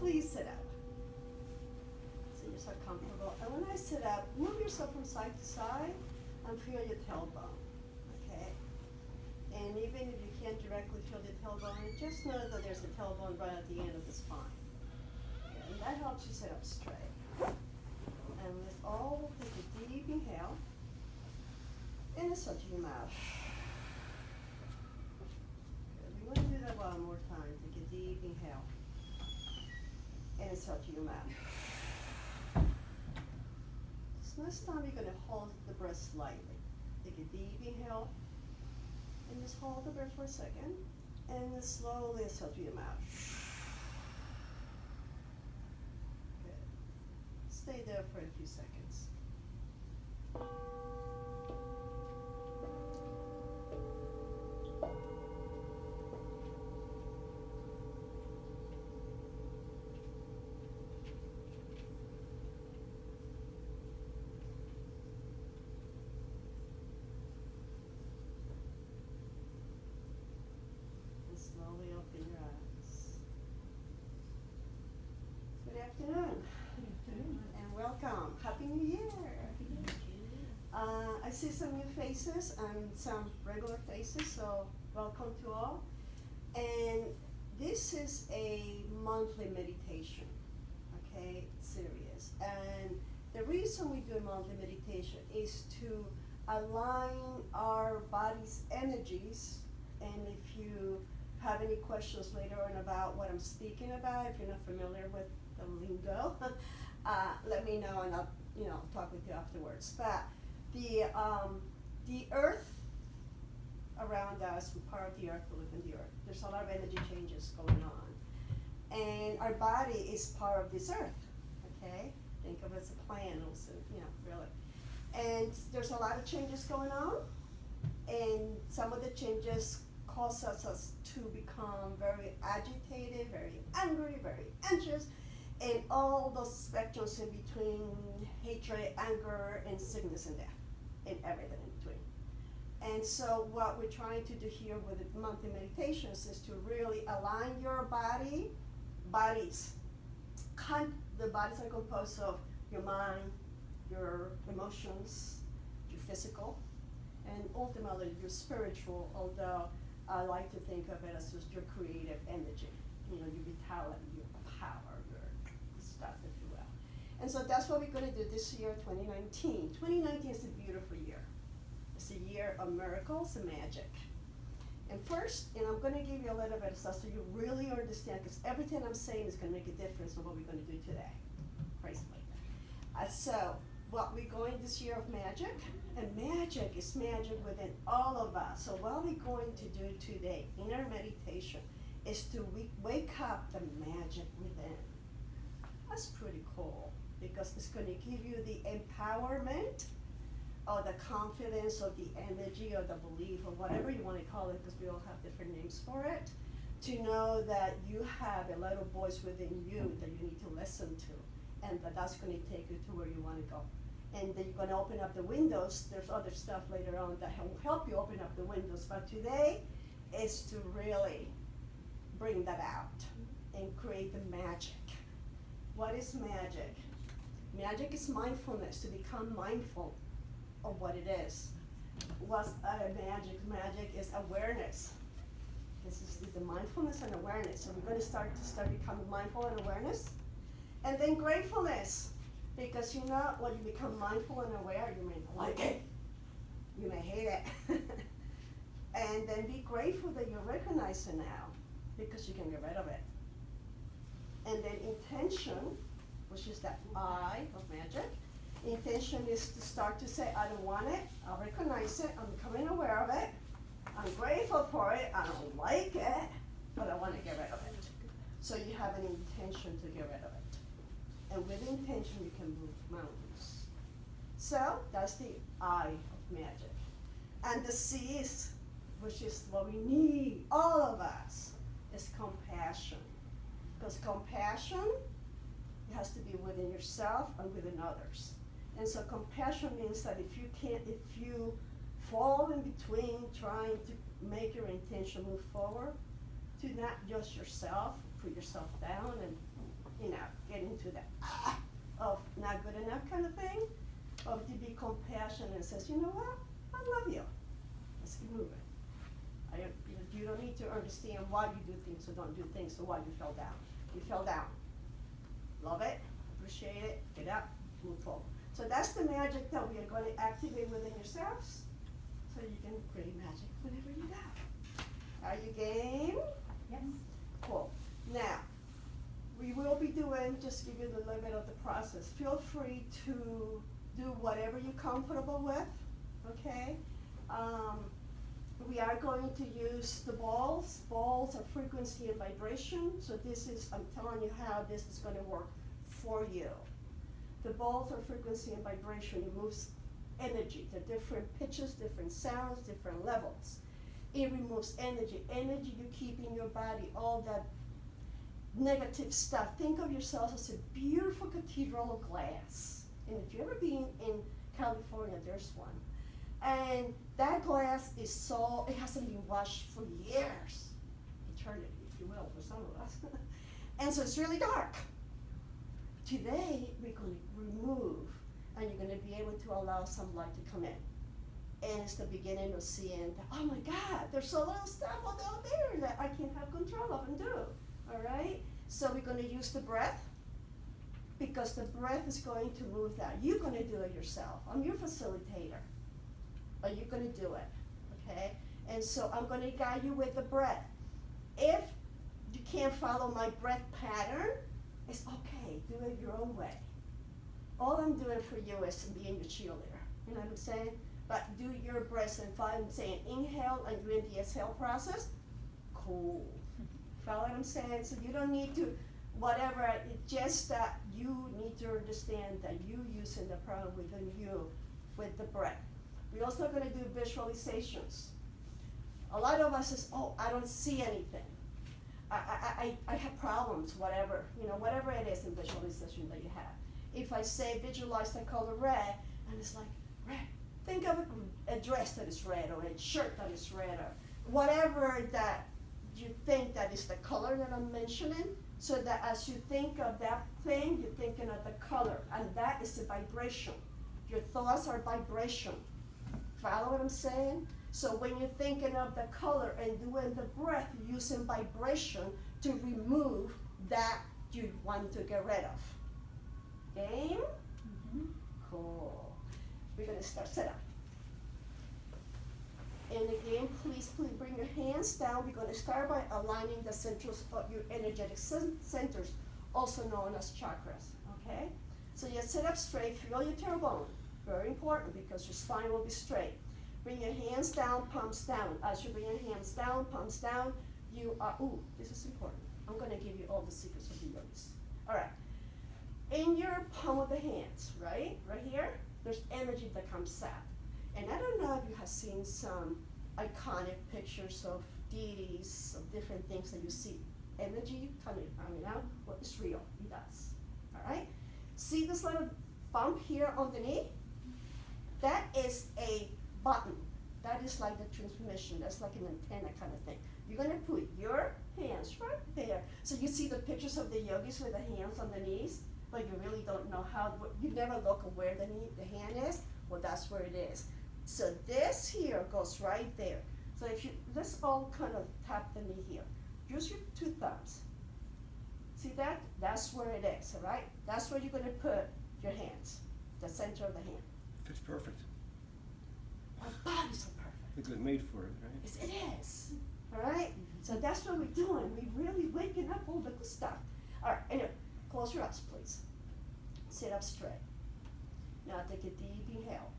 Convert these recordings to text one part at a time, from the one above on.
please sit up. So you're so comfortable. And when I sit up, move yourself from side to side and feel your tailbone, okay? And even if you can't directly feel the tailbone, just know that there's a tailbone right at the end of the spine. Okay? And that helps you sit up straight. And let's all take a deep inhale. And exhale to your mouth. Good. We want to do that one more time. Take a deep inhale. And exhale to your mouth. So next time you're going to hold the breath slightly. Take a deep inhale. And just hold the breath for a second. And then slowly exhale to your mouth. Good. Stay there for a few seconds. Slowly open your eyes. Good afternoon. And welcome. Happy New Year. I see some new faces and some regular faces, so welcome to all. And this is a monthly meditation, okay, series. And the reason we do a monthly meditation is to align our body's energies. And if you have any questions later on about what I'm speaking about, if you're not familiar with the lingo, let me know and I'll talk with you afterwards. But the earth around us, we're part of the earth, we live in the earth. There's a lot of energy changes going on. And our body is part of this earth, okay? Think of it as a plant also, really. And there's a lot of changes going on. And some of the changes causes us to become very agitated, very angry, very anxious, and all those spectrums in between hatred, anger, and sickness and death, and everything in between. And so what we're trying to do here with the monthly meditations is to really align your bodies. The bodies are composed of your mind, your emotions, your physical, and ultimately your spiritual, although I like to think of it as just your creative energy, your vitality, your power, your stuff, if you will. And so that's what we're going to do this year, 2019. 2019 is a beautiful year. It's a year of miracles and magic. And first, I'm going to give you a little bit of stuff so you really understand, because everything I'm saying is going to make a difference on what we're going to do today. Praise God. So, what we're going this year of magic, and magic is magic within all of us. So what we're going to do today in our meditation is to wake up the magic within. That's pretty cool, because it's going to give you the empowerment or the confidence or the energy or the belief or whatever you want to call it, because we all have different names for it, to know that you have a little voice within you that you need to listen to, and that's going to take you to where you want to go. And then you're going to open up the windows. There's other stuff later on that will help you open up the windows. But today is to really bring that out and create the magic. What is magic? Magic is mindfulness, to become mindful of what it is. What's magic? Magic is awareness. This is the mindfulness and awareness. So we're going to start becoming mindful and awareness. And then gratefulness. Because when you become mindful and aware, you may not like it. You may hate it. And then be grateful that you recognize it now, because you can get rid of it. And then intention, which is that I of magic. Intention is to start to say, I don't want it, I recognize it, I'm becoming aware of it, I'm grateful for it, I don't like it, but I want to get rid of it. So you have an intention to get rid of it. And with intention, you can move mountains. So that's the I of magic. And the C is, which is what we need, all of us, is compassion. Because compassion, it has to be within yourself and within others. And so compassion means that if you fall in between trying to make your intention move forward, to not just yourself, put yourself down and get into that of not good enough kind of thing, but to be compassionate and says, you know what, I love you. Let's keep moving. You don't need to understand why you do things or don't do things or why you fell down. You fell down. Love it, appreciate it, get up, move forward. So that's the magic that we are going to activate within yourselves so you can create magic whenever you go. Are you game? Yes. Cool. Now, we will be doing, just give you a little bit of the process. Feel free to do whatever you're comfortable with, okay? We are going to use the balls. Balls are frequency and vibration. So this is, I'm telling you how this is going to work for you. The balls are frequency and vibration. It moves energy. The different pitches, different sounds, different levels. It removes energy. Energy you keep in your body, all that negative stuff. Think of yourself as a beautiful cathedral of glass. And if you've ever been in California, there's one. And that glass is so, it hasn't been washed for years. Eternity, if you will, for some of us. And so it's really dark. Today, we're going to remove, and you're going to be able to allow some light to come in. And it's the beginning of seeing that, oh my God, there's so little stuff out there that I can have control of and do. All right? So we're going to use the breath, because the breath is going to move that. You're going to do it yourself. I'm your facilitator. But you're going to do it, okay? And so I'm going to guide you with the breath. If you can't follow my breath pattern, it's okay. Do it your own way. All I'm doing for you is being your cheerleader. You know what I'm saying? But do your breath. And if I'm saying inhale and doing the exhale process, cool. Follow what I'm saying? So you don't need to, whatever, it's just that you need to understand that you using the power within you with the breath. We're also going to do visualizations. A lot of us says, oh, I don't see anything. I have problems, whatever, whatever it is in visualization that you have. If I say visualize the color red, and it's like, red. Think of a dress that is red, or a shirt that is red, or whatever that you think that is the color that I'm mentioning, so that as you think of that thing, you're thinking of the color, and that is the vibration. Your thoughts are vibration. Follow what I'm saying? So when you're thinking of the color and doing the breath, using vibration to remove that you want to get rid of. Game? Mm-hmm. Cool. We're going to start setup. And again, please bring your hands down. We're going to start by aligning the centers of your energetic centers, also known as chakras. Okay? So you sit up straight, feel your tailbone. Very important, because your spine will be straight. Bring your hands down, palms down. As you bring your hands down, palms down, you are, this is important. I'm going to give you all the secrets of the yogis. All right. In your palm of the hands, right here, there's energy that comes out. And I don't know if you have seen some iconic pictures of deities, of different things that you see. Energy coming out, well, it's real, it does. All right? See this little bump here underneath? That is a button. That is like the transmission. That's like an antenna kind of thing. You're going to put your hands right there. So you see the pictures of the yogis with the hands on the knees, but you really don't know how, you never look at where the hand is. Well, that's where it is. So this here goes right there. So if you, let's all kind of tap the knee here. Use your two thumbs. See that? That's where it is, all right? That's where you're going to put your hands, the center of the hand. Fits perfect. Our bodies are perfect. It was made for it, right? Yes, it is. All right? So that's what we're doing. We're really waking up all the good stuff. All right, anyway, close your eyes, please. Sit up straight. Now take a deep inhale.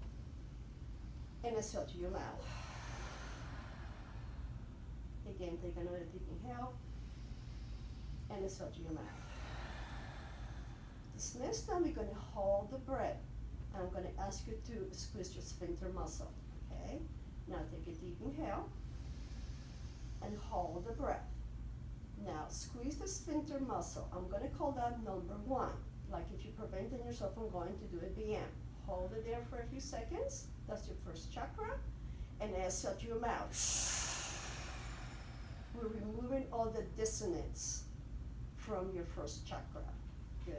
And exhale to your mouth. Again, take another deep inhale. And exhale to your mouth. This next time, we're going to hold the breath. And I'm going to ask you to squeeze your sphincter muscle. Okay? Now take a deep inhale. And hold the breath. Now squeeze the sphincter muscle. I'm going to call that number 1. Like if you're preventing yourself from going to do it BM. Hold it there for a few seconds. That's your first chakra. And exhale to your mouth. We're removing all the dissonance from your first chakra. Good.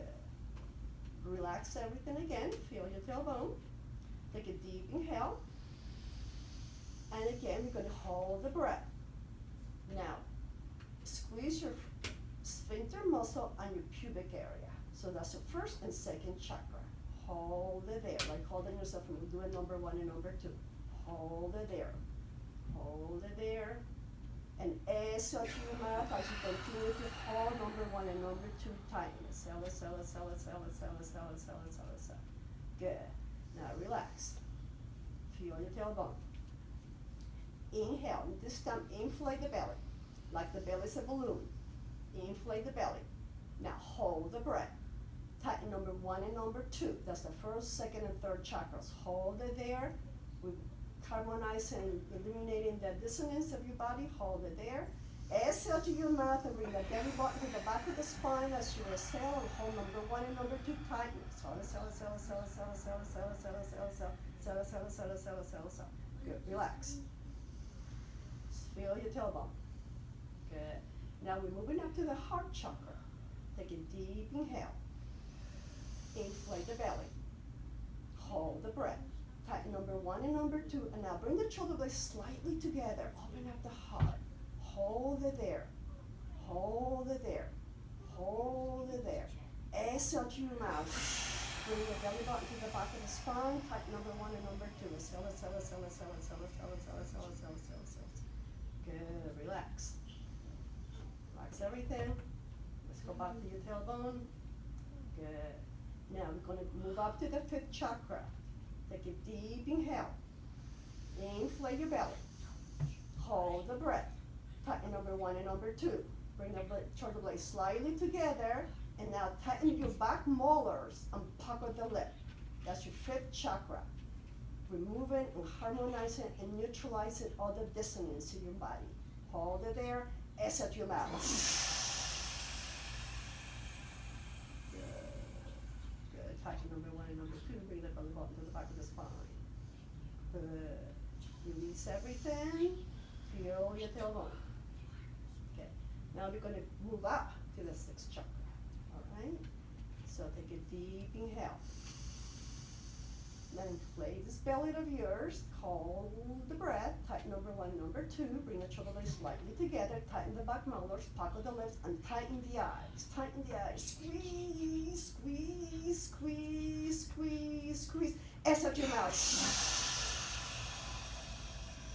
Relax everything again. Feel your tailbone. Take a deep inhale. And again, you're going to hold the breath. Now, squeeze your sphincter muscle on your pubic area. So that's the first and second chakra. Hold it there, like holding yourself when we're doing number 1 and number 2. Hold it there. Hold it there. And exhale to your mouth as you continue to hold number 1 and number 2 tight. Exhale, exhale, exhale, exhale, exhale, exhale, exhale, exhale, exhale. Good. Now relax. Feel your tailbone. Inhale. This time inflate the belly. Like the belly is a balloon. Inflate the belly. Now hold the breath. Tighten number 1 and number 2. That's the first, second, and third chakras. Hold it there. We're harmonizing, eliminating the dissonance of your body. Hold it there. Exhale to your mouth and bring the belly button to the back of the spine as you exhale and hold number 1 and number 2 tighten. Exhale, exhale, exhale, exhale, exhale, exhale, exhale, exhale, exhale, exhale, exhale, exhale, exhale, exhale, exhale. Good. Relax. Feel your tailbone. Good. Now we're moving up to the heart chakra. Take a deep inhale. Inflate the belly. Hold the breath. Tighten number 1 and number 2. And now bring the shoulder blades slightly together. Open up the heart. Hold it there. Hold it there. Hold it there. Exhale to your mouth. Bring your belly button to the back of the spine. Tighten number 1 and number 2. Exhale, exhale, exhale, exhale, exhale, exhale, exhale, exhale, exhale, exhale, exhale. Good. Relax. Relax everything. Let's go back to your tailbone. Good. Now we're going to move up to the 5th chakra. Take a deep inhale. Inflate your belly. Hold the breath. Tighten number 1 and number 2. Bring the shoulder blades slightly together. And now tighten your back molars and pucker the lip. That's your 5th chakra. Removing and harmonizing and neutralizing all the dissonance in your body. Hold it there. Exhale to your mouth. Good. Tighten number 1 and number 2. Bring the belly button to the back of the spine. Good. Release everything. Feel your tailbone. Okay. Now we're going to move up to the 6th chakra. All right. So take a deep inhale. Then inflate this belly of yours. Hold the breath. Tighten number 1, number 2. Bring the shoulder blades slightly together. Tighten the back molars. Pucker the lips and tighten the eyes. Tighten the eyes. Squeeze, squeeze, squeeze, squeeze, squeeze. Exhale to your mouth.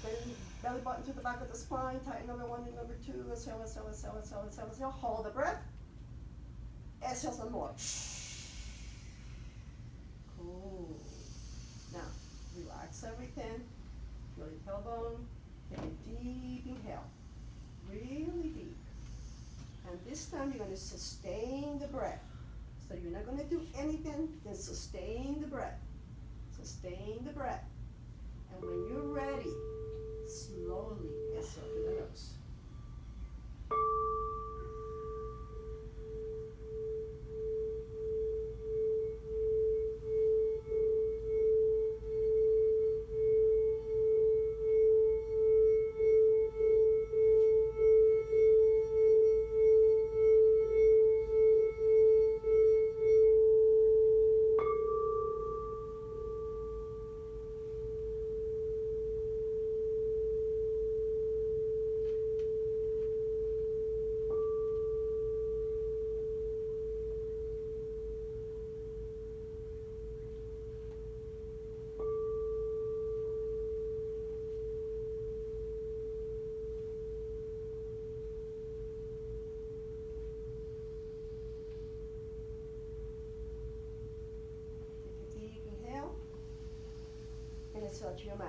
Bring belly button to the back of the spine. Tighten number 1 and number 2. Exhale, exhale, exhale, exhale, exhale, exhale. Hold the breath. Exhale some more. Cool. Now, relax everything. Feel your tailbone. Take a deep inhale. Really deep. And this time you're going to sustain the breath. So you're not going to do anything, then sustain the breath. Sustain the breath. And when you're ready, slowly exhale through the nose. Exhale to your mouth.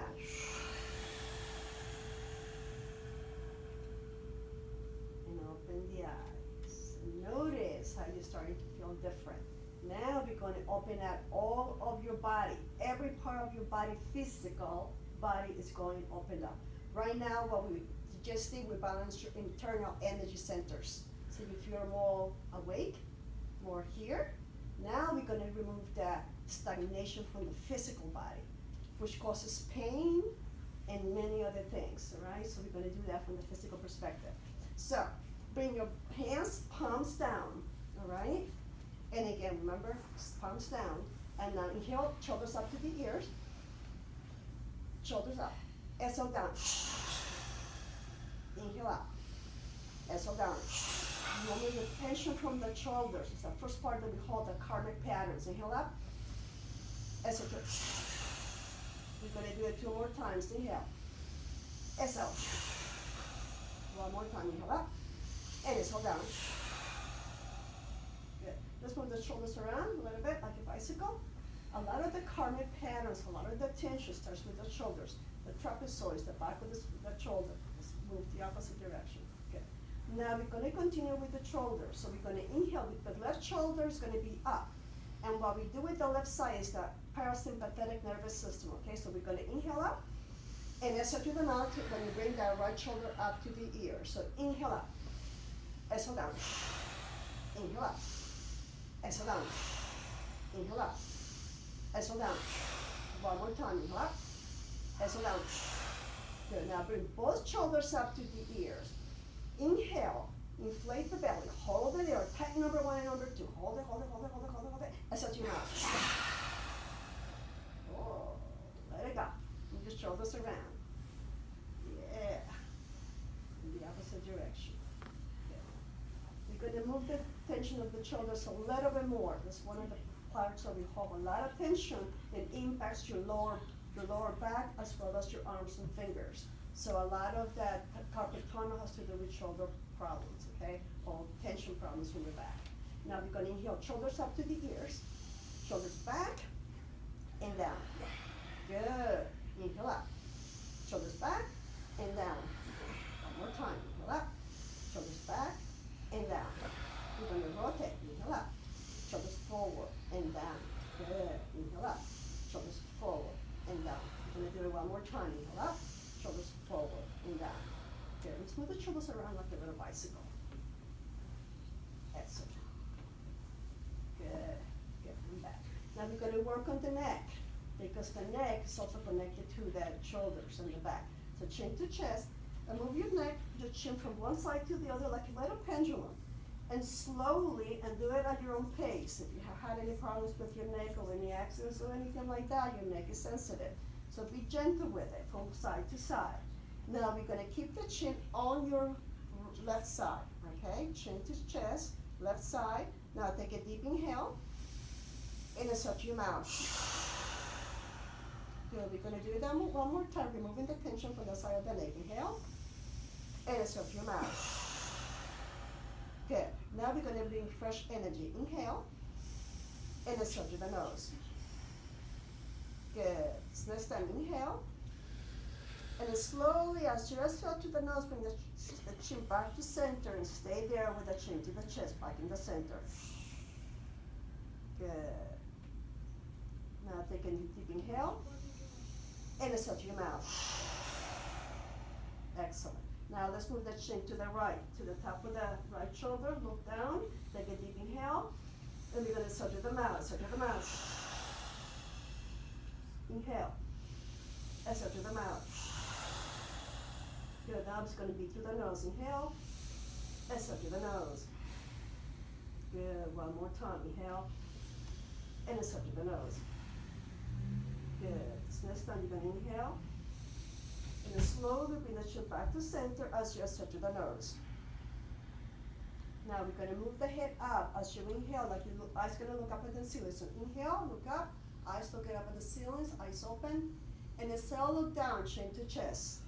And open the eyes. Notice how you're starting to feel different. Now we're going to open up all of your body. Every part of your body, physical body, is going to open up. Right now, what we just did, we balanced your internal energy centers. So you feel more awake, more here. Now we're going to remove the stagnation from the physical body, which causes pain and many other things, all right? So we're going to do that from the physical perspective. So bring your hands, palms down, all right? And again, remember, palms down. And now inhale, shoulders up to the ears. Shoulders up. Exhale down. Inhale up. Exhale down. Remove the tension from the shoulders. It's the first part that we call the karmic patterns. Inhale up. Exhale down. We're going to do it 2 more times. Inhale. Exhale. 1 more time. Inhale up. And exhale down. Good. Let's move the shoulders around a little bit like a bicycle. A lot of the karmic patterns, a lot of the tension starts with the shoulders. The trapezoids, the back of the shoulder. Let's move the opposite direction. Good. Now we're going to continue with the shoulders. So we're going to inhale. The left shoulder is going to be up. And what we do with the left side is the parasympathetic nervous system. Okay, so we're going to inhale up. And exhale to the mouth when you bring that right shoulder up to the ear. So inhale up. Exhale down. Inhale up. Exhale down. Inhale up. Exhale down. 1 more time. Inhale up. Exhale down. Good. Now bring both shoulders up to the ears. Inhale. Inflate the belly. Hold it there. Tighten number 1 and number 2. Hold it, hold it, hold it, hold it, hold it, hold it. Exhale to your mouth. Oh, let it go. Move your shoulders around. Yeah. In the opposite direction. We're going to move the tension of the shoulders a little bit more. That's one of the parts where we hold a lot of tension and impacts your lower back as well as your arms and fingers. So a lot of that carpal tunnel has to do with shoulder problems, okay, or tension problems in your back. Now we're going to inhale, shoulders up to the ears, shoulders back and down. Good. Inhale up, shoulders back and down. 1 more time. Inhale up, shoulders back and down. We're going to rotate. Inhale up, shoulders forward and down. Good. Inhale up, shoulders forward and down. We're going to do it 1 more time. Inhale up, shoulders forward and down. Good. Let's move the shoulders around like a little bicycle. Exhale. Good. Good. And back. Now we're going to work on the neck because the neck is also connected to the shoulders and the back. So chin to chest and move your neck, your chin from one side to the other like a little pendulum. And slowly, and do it at your own pace. If you have had any problems with your neck or any accidents or anything like that, your neck is sensitive. So be gentle with it from side to side. Now we're going to keep the chin on your left side, okay? Chin to chest, left side. Now take a deep inhale, and exhale to your mouth. Good, we're going to do that 1 more time, removing the tension from the side of the neck. Inhale, and exhale to your mouth. Good. Now we're going to bring fresh energy. Inhale, and exhale to the nose. Good. So next time, inhale, and then slowly, as you exhale to the nose, bring the chin back to center and stay there with the chin to the chest, back in the center. Good. Now take a deep inhale, and exhale to your mouth. Excellent. Now let's move the chin to the right, to the top of the right shoulder. Look down, take a deep inhale, and we're going to exhale to the mouth. Exhale to the mouth. Inhale. Exhale to the mouth. Good. Now it's going to be through the nose. Inhale. Exhale to the nose. Good. 1 more time. Inhale. And exhale to the nose. Good. So next time you're going to inhale. And then slowly bring the chin back to center as you exhale to the nose. Now we're going to move the head up as you inhale, like your eyes going to look up at the ceiling. So inhale, look up, eyes looking up at the ceilings, eyes open. And exhale, look down, chin to chest.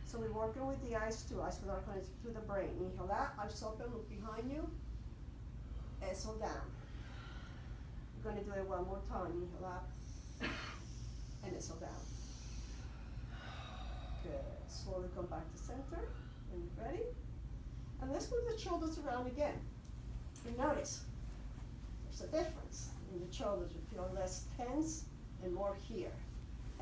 So we're working with the eyes too. Eyes are connected to the brain. Inhale out, eyes open, look behind you. Exhale down. We're going to do it 1 more time. Inhale up, and exhale down. Good. Slowly come back to center. When you're ready. And let's move the shoulders around again. You notice there's a difference in the shoulders. You feel less tense and more here.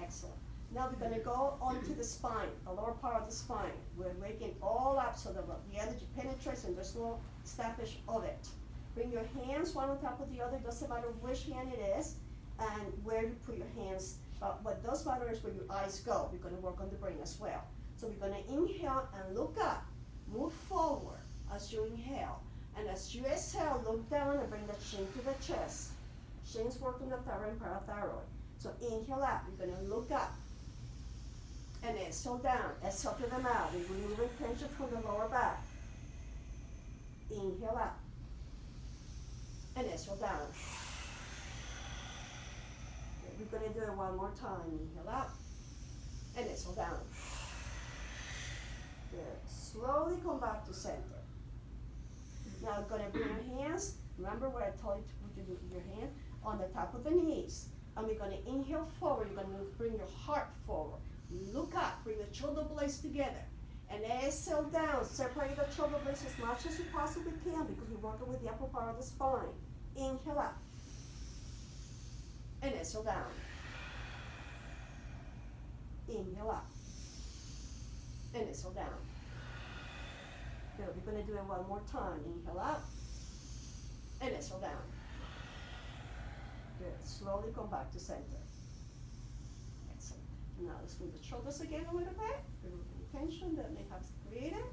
Excellent. Now we're going to go onto the spine, the lower part of the spine. We're waking all up so that the energy penetrates and there's no stoppage of it. Bring your hands one on top of the other. Doesn't matter which hand it is and where you put your hands. But what does matter is where your eyes go. We're going to work on the brain as well. So we're going to inhale and look up. Move forward as you inhale. And as as you exhale, look down and bring the chin to the chest. Chin's working the thyroid and parathyroid. So inhale out, you're gonna look up. And exhale down, exhale to the mouth. You're removing tension from the lower back. Inhale out. And exhale down. Okay, we're gonna do it one more time. Inhale out. And exhale down. Good. Slowly come back to center. Now you're gonna bring your hands, remember what I told you to put your hand on the top of the knees. And we're gonna inhale forward, you're gonna bring your heart forward. Look up, bring the shoulder blades together. And exhale down, separate the shoulder blades as much as you possibly can because we're working with the upper part of the spine. Inhale up. And exhale down. Inhale up. And exhale down. Good, we're gonna do it one more time. Inhale up. And exhale down. Good, slowly come back to center. Excellent. Now let's move the shoulders again a little bit. Remove any tension that may have created.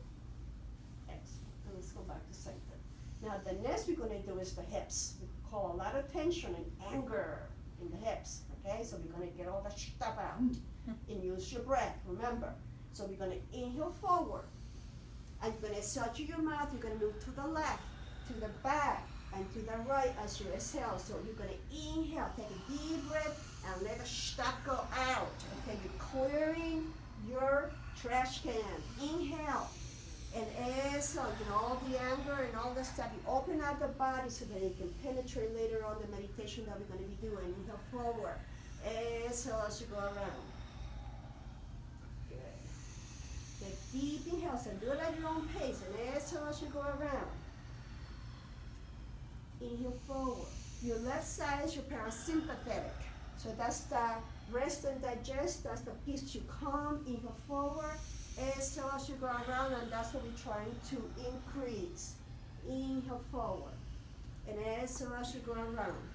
Excellent, and let's go back to center. Now the next we're gonna do is the hips. We call a lot of tension and anger in the hips, okay? So we're gonna get all that stuff out and use your breath, remember. So we're gonna inhale forward, and you're gonna exhale to your mouth, you're gonna move to the left, to the back, and to the right as you exhale. So you're gonna inhale, take a deep breath, and let the stuff go out. Okay, you're clearing your trash can. Inhale, and exhale, all the anger and all the stuff. You open up the body so that it can penetrate later on the meditation that we're gonna be doing. Inhale forward, exhale as you go around. Take deep inhales and do it at your own pace, and exhale as you go around. Inhale forward. Your left side is your parasympathetic. So that's the rest and digest, that's the piece to calm. Inhale forward, exhale as you go around, and that's what we're trying to increase. Inhale forward, and exhale as you go around.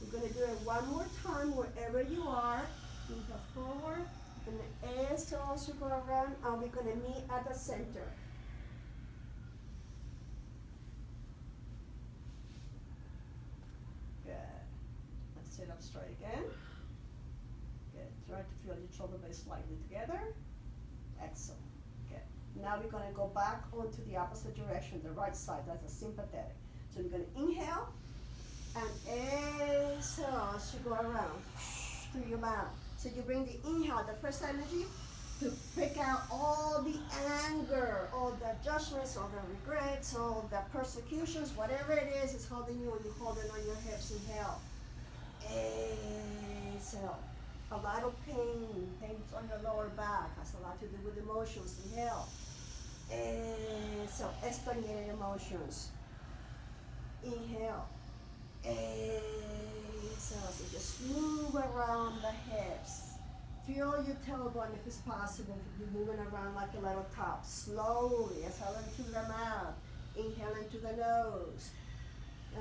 We're gonna do it one more time wherever you are. Inhale forward, and exhale as you go around, and we're gonna meet at the center. Good. Let's sit up straight again. Good. Try to feel your shoulder blades slightly together. Excellent. Good. Now we're gonna go back onto the opposite direction, the right side. That's a sympathetic. So we're gonna inhale and exhale as you go around through your mouth. So you bring the inhale, the first energy, to pick out all the anger, all the judgments, all the regrets, all the persecutions, whatever it is holding you and you're holding on your hips. Inhale. Exhale. A lot of pain on your lower back, has a lot to do with emotions. Inhale. Exhale. Stagnated emotions. Inhale. Exhale. So just move around the hips. Feel your tailbone if it's possible. If you're moving around like a little top. Slowly. Exhale into the mouth. Inhale into the nose.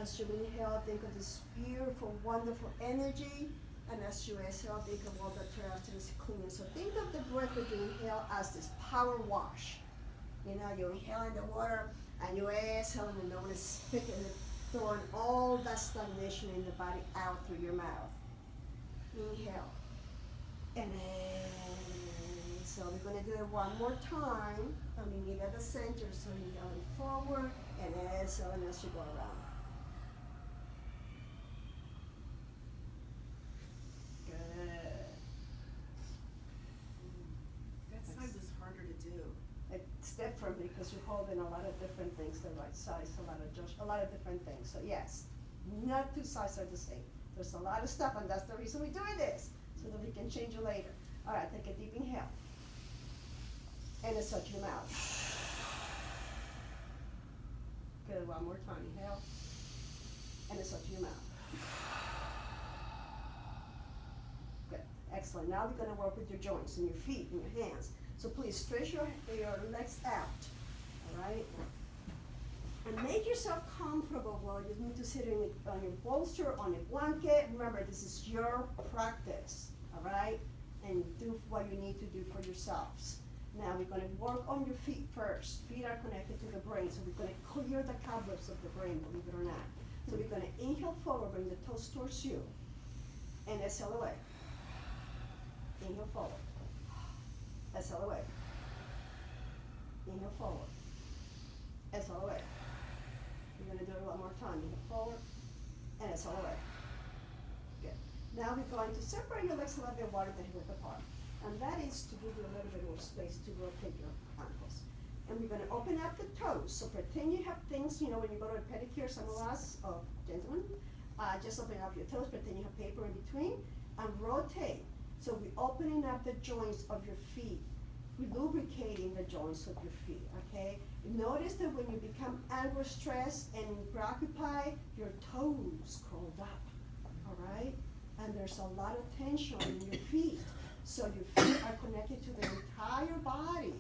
As you inhale, think of this beautiful, wonderful energy. And as you exhale, think of all the terrors cleaning. So think of the breath that you inhale as this power wash. You inhale in the water and you exhale and the nose is spitting and throwing all that stagnation in the body out through your mouth. Inhale. And exhale. We're going to do it one more time. And we meet at the center. So inhale forward and exhale and as you go around. It's different because you're holding a lot of different things, the right size, a lot of different things. So yes, not two sides are the same. There's a lot of stuff, and that's the reason we're doing this, so that we can change it later. All right, take a deep inhale. And exhale to your mouth. Good, one more time. Inhale. And exhale to your mouth. Good, excellent. Now we're gonna work with your joints and your feet and your hands. So please stretch your legs out, all right? And make yourself comfortable while you need to sit on your bolster, on a blanket. Remember, this is your practice, all right? And do what you need to do for yourselves. Now we're going to work on your feet first. Feet are connected to the brain, so we're going to clear the cobwebs of the brain, believe it or not. So we're going to inhale forward, bring the toes towards you, and exhale away. Inhale forward. Exhale away. Inhale forward. Exhale away. We're going to do it one more time. Inhale forward, and exhale away. Good. Now we're going to separate your legs a little bit wider than hip apart. And that is to give you a little bit more space to rotate your ankles. And we're going to open up the toes. So pretend you have things, you know, when you go to a pedicure, some of us, gentlemen, just open up your toes, pretend you have paper in between, and rotate. So we're opening up the joints of your feet. We're lubricating the joints of your feet, okay? Notice that when you become angry, stressed, and preoccupied, your toes curled up, all right? And there's a lot of tension in your feet. So your feet are connected to the entire body.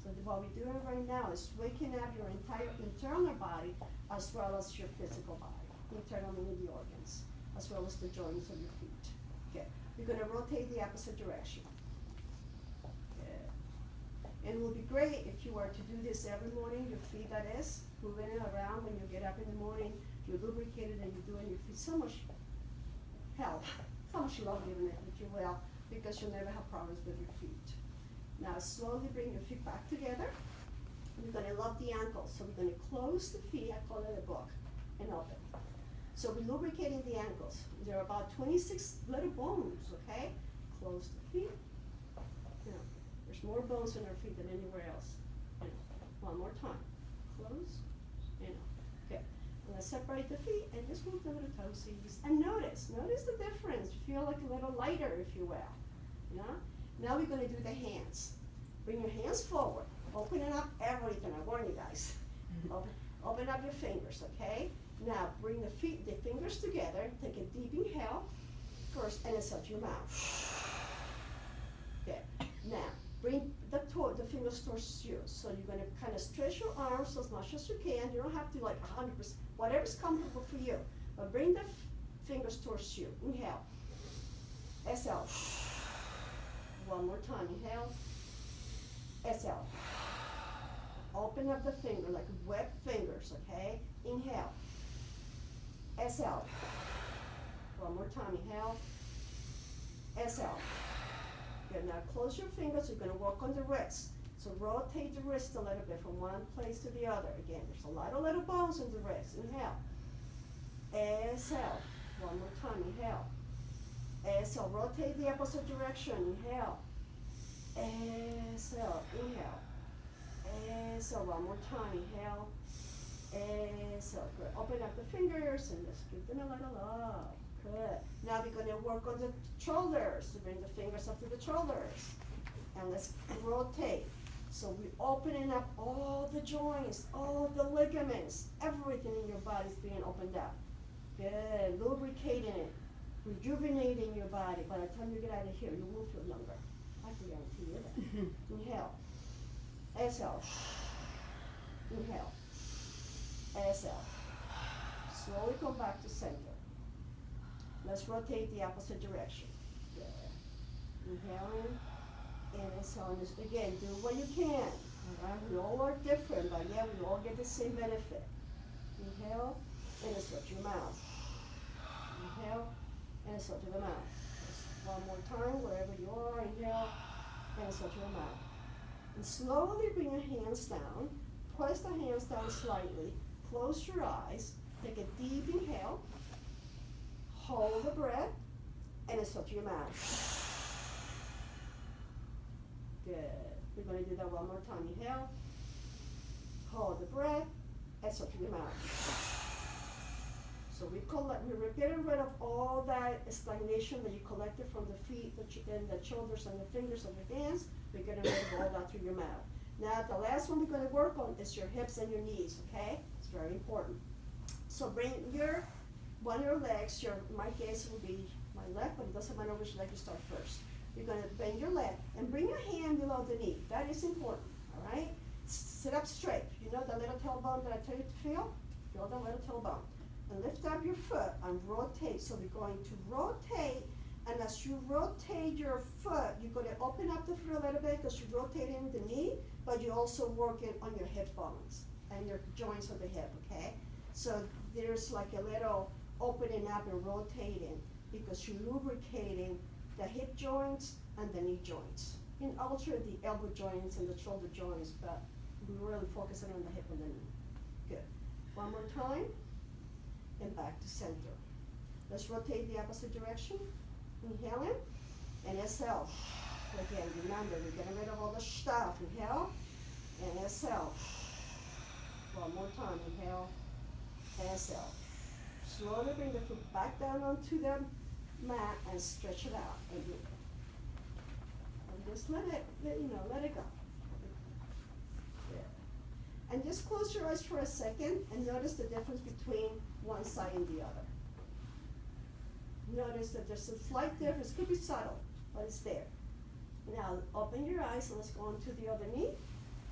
So what we're doing right now is waking up your entire internal body as well as your physical body, internal meaning the organs, as well as the joints of your feet. Okay, we're gonna rotate the opposite direction. Good. And it will be great if you were to do this every morning, your feet that is, moving it around when you get up in the morning, you're lubricated and you're doing your feet so much help, so much love given it, if you will, because you'll never have problems with your feet. Now slowly bring your feet back together. We're gonna love the ankles. So we're gonna close the feet, I call it a book, and open. So we're lubricating the ankles. There are about 26 little bones, okay? Close the feet. You know, there's more bones in our feet than anywhere else. You know, one more time. Close, you know, okay. I'm gonna separate the feet and just move the little toesies. And notice the difference. You feel like a little lighter, if you will. Yeah? Now we're going to do the hands. Bring your hands forward, opening up everything. I warn you guys. Open up your fingers, okay? Now bring the fingers together. Take a deep inhale first, and exhale to your mouth. Okay. Now bring the fingers towards you. So you're going to kind of stretch your arms as much as you can. You don't have to like 100%. Whatever's comfortable for you. But bring the fingers towards you. Inhale. Exhale. One more time, inhale, exhale. Open up the finger like web fingers, okay? Inhale, exhale. One more time, inhale, exhale. Good, now close your fingers, you're gonna work on the wrist. So rotate the wrist a little bit from one place to the other. Again, there's a lot of little bones in the wrist. Inhale, exhale. One more time, inhale. Exhale, rotate the opposite direction. Inhale. Exhale, inhale. Exhale, one more time. Inhale. Exhale, good. Open up the fingers and just give them a little love. Good. Now we're going to work on the shoulders. So bring the fingers up to the shoulders. And let's rotate. So we're opening up all the joints, all the ligaments, everything in your body is being opened up. Good. Lubricating it. Rejuvenating your body. By the time you get out of here, you will feel younger. I can guarantee you that. Inhale. Exhale. Inhale. Exhale. Slowly come back to center. Let's rotate the opposite direction. Good. Inhaling and exhaling. Just again, do what you can. All right? We all are different, but yeah, we all get the same benefit. Inhale and exhale to your mouth. Inhale. And exhale to the mouth. Just one more time, wherever you are, inhale, and exhale to the mouth. And slowly bring your hands down. Press the hands down slightly. Close your eyes. Take a deep inhale. Hold the breath, and exhale to your mouth. Good. We're going to do that one more time. Inhale. Hold the breath, exhale to your mouth. So we're getting rid of all that stagnation that you collected from the feet, and the shoulders, and the fingers of your hands. We're getting rid of all that through your mouth. Now the last one we're going to work on is your hips and your knees, okay? It's very important. So bring one of your legs, in my case it will be my left, but it doesn't matter which leg you start first. You're going to bend your leg and bring your hand below the knee. That is important, all right? Sit up straight. You know the little tailbone that I tell you to feel? Feel the little tailbone. And lift up your foot and rotate. So we're going to rotate And as you rotate your foot, you're going to open up the foot a little bit because you're rotating the knee, but you're also working on your hip bones and your joints of the hip, okay? So there's like a little opening up and rotating because you're lubricating the hip joints and the knee joints. And also the elbow joints and the shoulder joints, but we're really focusing on the hip and the knee. Good. One more time, and back to center. Let's rotate the opposite direction. Inhale in, and exhale. Again, remember, we're getting rid of all the stuff. Inhale, and exhale. One more time, inhale, and exhale. Slowly bring the foot back down onto the mat and stretch it out. And just let it go. Yeah. And just close your eyes for a second and notice the difference between one side and the other. Notice that there's a slight difference, could be subtle, but it's there. Now open your eyes and let's go on to the other knee.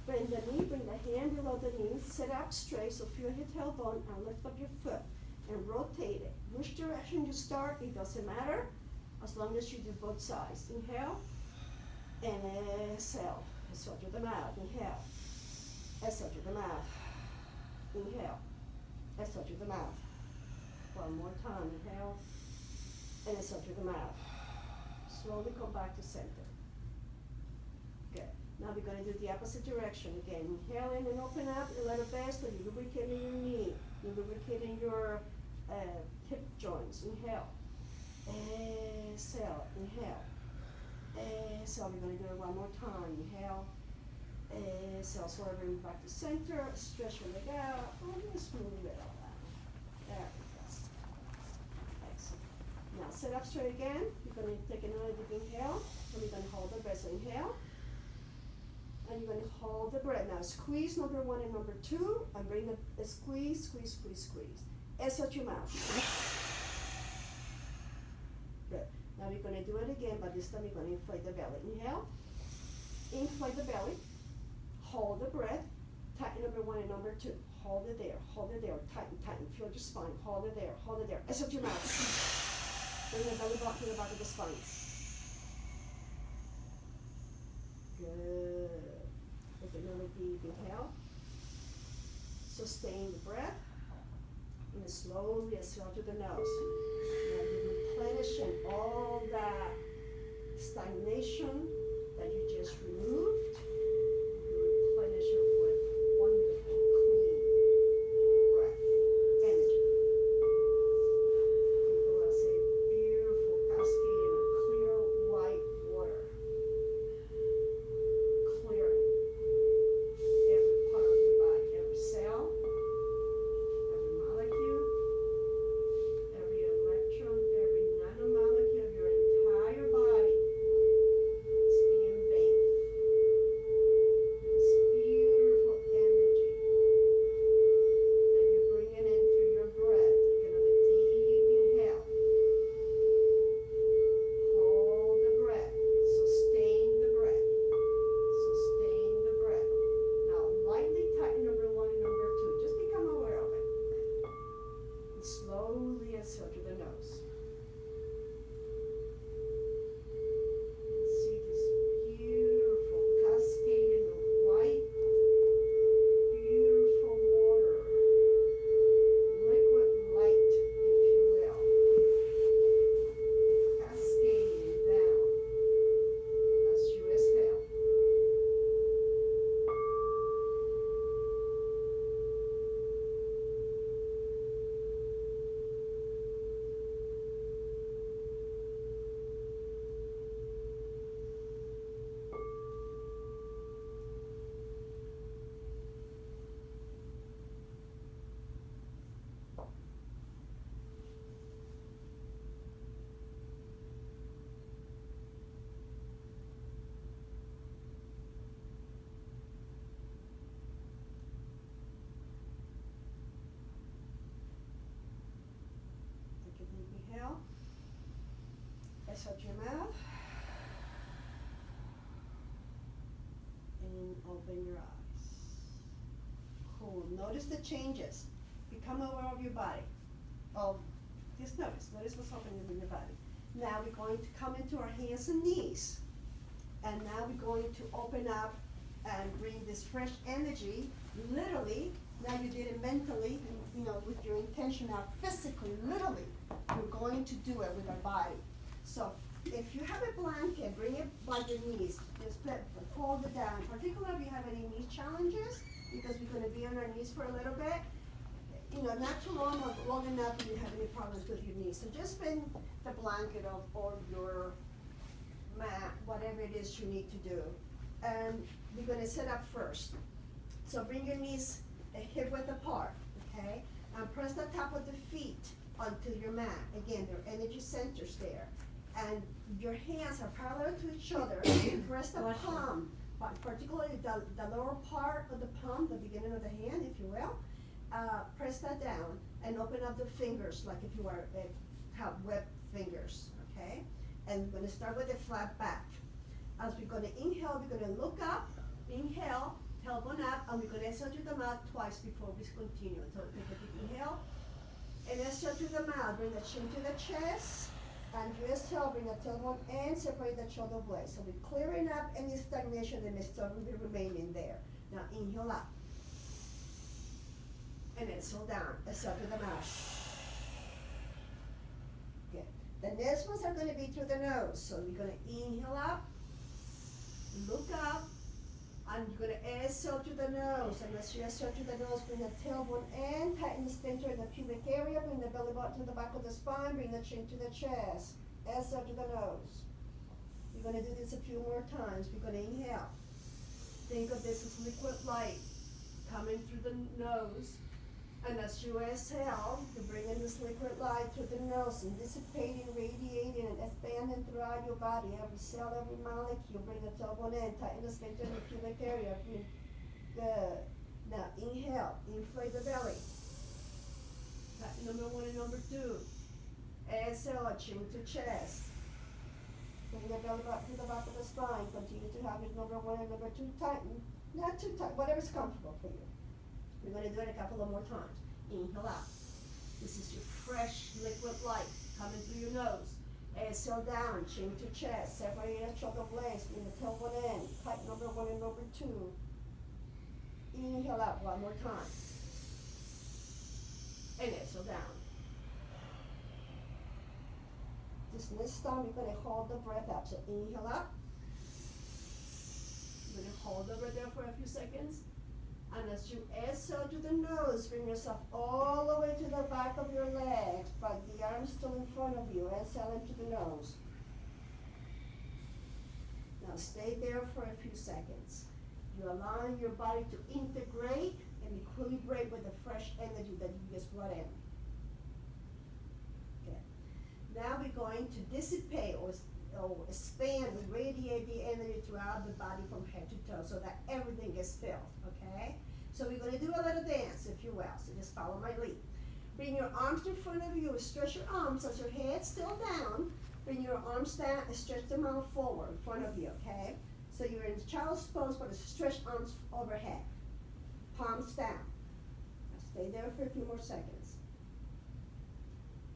Bring the knee, bring the hand below the knee, sit up straight, so feel your tailbone and lift up your foot and rotate it. Which direction you start, it doesn't matter, as long as you do both sides. Inhale, and exhale. Exhale through the mouth, inhale. Exhale through the mouth. Inhale. Exhale through the mouth. One more time, inhale. And exhale through the mouth. Slowly come back to center. Good. Now we're going to do the opposite direction again. Inhale in and open up a little bit so you're lubricating your knee. You're lubricating your hip joints. Inhale. Exhale. Inhale. Exhale. We're going to do it one more time. Inhale. Exhale. Slowly bring it back to center. Stretch your leg out. Oh, just move it all out. There we go. Excellent. Now sit up straight again. You're going to take another deep inhale. And we're going to hold the breath. So inhale. And you're going to hold the breath. Now squeeze number 1 and number 2. And bring the squeeze, squeeze, squeeze, squeeze. Exhale out your mouth. Good. Now we're going to do it again, but this time we're going to inflate the belly. Inhale. Inflate the belly. Hold the breath. Tighten number 1 and number 2. Hold it there. Hold it there. Tighten, tighten. Feel your spine. Hold it there. Hold it there. Exhale out your mouth. Bring the belly back to the back of the spine. Good. Take another deep inhale. Sustain the breath. And then slowly exhale through the nose. Now you're replenishing all that stagnation that you just removed. You replenish it with wonderful, clean breath, energy. Think of us a beautiful cascade of clear white water. Clearing every part of your body, every cell, every molecule, every electron, every nanomolecule of your entire body is being bathed in this beautiful energy that you're bringing in through your breath. Take another deep inhale. Hold the breath. Sustain the breath. Sustain the breath. Now lightly tighten number 1 and number 2. Just become aware of it. And slowly exhale through the nose. And see this beautiful cascade of white, beautiful water. Liquid light, if you will. Cascading down as you exhale. Take a deep inhale. Exhale out your mouth. And open your eyes. Cool. Notice the changes. Become aware of your body. Just notice what's happening in your body. Now we're going to come into our hands and knees. And now we're going to open up and bring this fresh energy, literally. Now you did it mentally, with your intention. Now physically, literally, you're going to do it with our body. So if you have a blanket, bring it by your knees. Just fold it down. Particularly if you have any knee challenges, because we're going to be on our knees for a little bit. Not too long, or long enough if you have any problems with your knees. So just bring the blanket up or your mat, whatever it is you need to do. And we're going to sit up first. So bring your knees hip width apart, okay? And press the top of the feet onto your mat. Again, there are energy centers there. And your hands are parallel to each other. Press the palm, particularly the lower part of the palm, the beginning of the hand, if you will. Press that down and open up the fingers like if you have webbed fingers, okay? And we're going to start with a flat back. As we're going to inhale, we're going to look up, inhale, tailbone up, and we're going to exhale to the mouth twice before we continue. So take a deep inhale, and exhale to the mouth. Bring the chin to the chest, and you exhale, bring the tailbone and separate the shoulder blades. So we're clearing up any stagnation that may still be remaining there. Now inhale up, and exhale down, exhale to the mouth. Good. The next ones are going to be through the nose. So we're going to inhale up, look up, and you're going to exhale to the nose. And as you exhale to the nose, bring the tailbone and tighten the sphincter in the pubic area. Bring the belly button to the back of the spine. Bring the chin to the chest. Exhale to the nose. We're going to do this a few more times. We're going to inhale. Think of this as liquid light coming through the nose. And as you exhale, you bring in this liquid light through the nose and dissipating, radiating, and expanding throughout your body. Every cell, every molecule. Bring the tailbone in, tighten the sphincter in the pubic area. Good. Now inhale, inflate the belly. Tighten number 1 and number 2. Exhale, chin to chest. Bring the belly button to the back of the spine. Continue to have your number 1 and number 2 tighten. Not too tight, whatever's comfortable for you. We're going to do it a couple of more times. Inhale out. This is your fresh liquid light coming through your nose. Exhale down, chin to chest. Separate the shoulder blades. Bring the tailbone in. Tight number 1 and number 2. Inhale out one more time. And exhale down. This next time you're going to hold the breath up. So inhale up. You're going to hold the breath there for a few seconds. And as you exhale to the nose, bring yourself all the way to the back of your legs, but the arms still in front of you. Exhale into the nose. Now stay there for a few seconds. You're allowing your body to integrate and equilibrate with the fresh energy that you just brought in. Okay. Now we're going to dissipate or expand and radiate the energy throughout the body from head to toe so that everything gets filled, okay? So we're going to do a little dance, if you will, so just follow my lead. Bring your arms in front of you, stretch your arms as your head's still down. Bring your arms down and stretch them out forward in front of you, okay? So you're in child's pose, but stretch arms overhead, palms down. Now stay there for a few more seconds.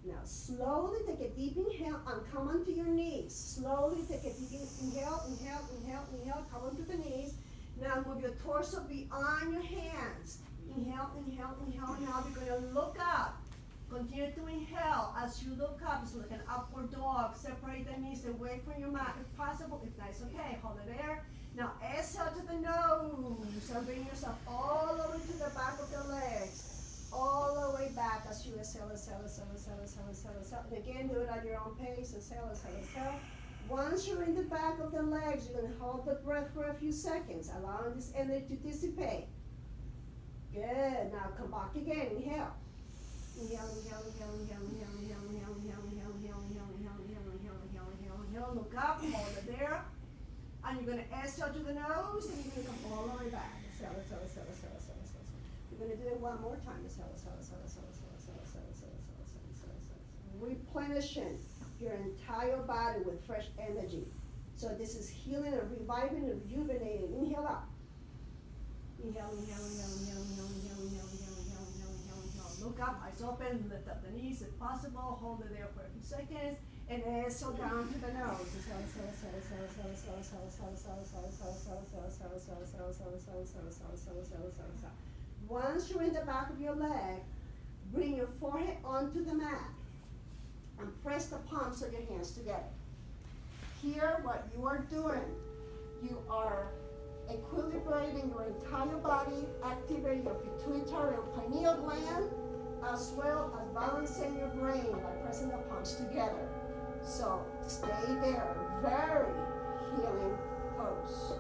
Now slowly take a deep inhale and come onto your knees. Slowly take a deep inhale, inhale, inhale, inhale, come onto the knees. Now move your torso beyond your hands. Inhale, inhale, inhale. Now we're going to look up. Continue to inhale. As you look up, it's like an upward dog. Separate the knees away from your mat if possible. If not, it's okay. Hold it there. Now exhale to the nose. And bring yourself all the way to the back of the legs. All the way back as you exhale, exhale, exhale, exhale, exhale, exhale, exhale. And again, do it at your own pace. Exhale, exhale, exhale. Once you're in the back of the legs, you're going to hold the breath for a few seconds, allowing this energy to dissipate. Good. Now come back again. Inhale. Inhale, inhale, inhale, inhale, inhale, inhale, inhale, inhale, inhale, inhale, inhale, inhale, inhale, inhale, inhale, inhale, inhale. Look up, hold it there. And you're going to exhale to the nose, and you're going to come all the way back. Exhale, exhale, exhale, exhale, exhale, exhale. We're going to do it one more time. Exhale, exhale, exhale, exhale, exhale, exhale, exhale, exhale, exhale, exhale, exhale, exhale. Replenishing your entire body with fresh energy. So this is healing and reviving and rejuvenating. Inhale up. Inhale, inhale, inhale, inhale, inhale, inhale, inhale, inhale, inhale, inhale, inhale, inhale. Look up, eyes open, lift up the knees if possible. Hold it there for a few seconds. And exhale down to the nose. Once you're in the back of your leg, bring your forehead onto the mat and press the palms of your hands together. Here, what you are doing, you are equilibrating your entire body, activating your pituitary and pineal gland, as well as balancing your brain by pressing the palms together. So stay there, very healing pose.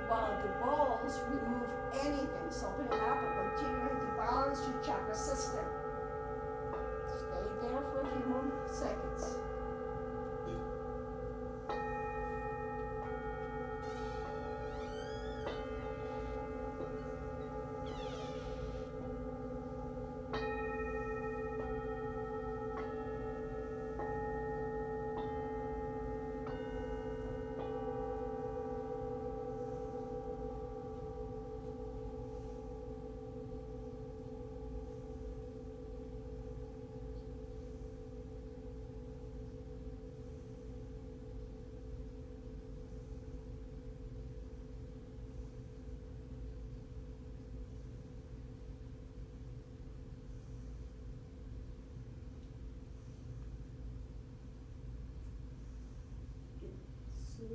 While the bowls remove anything, so open it up and continue to balance your chakra system. Stay there for a few more seconds.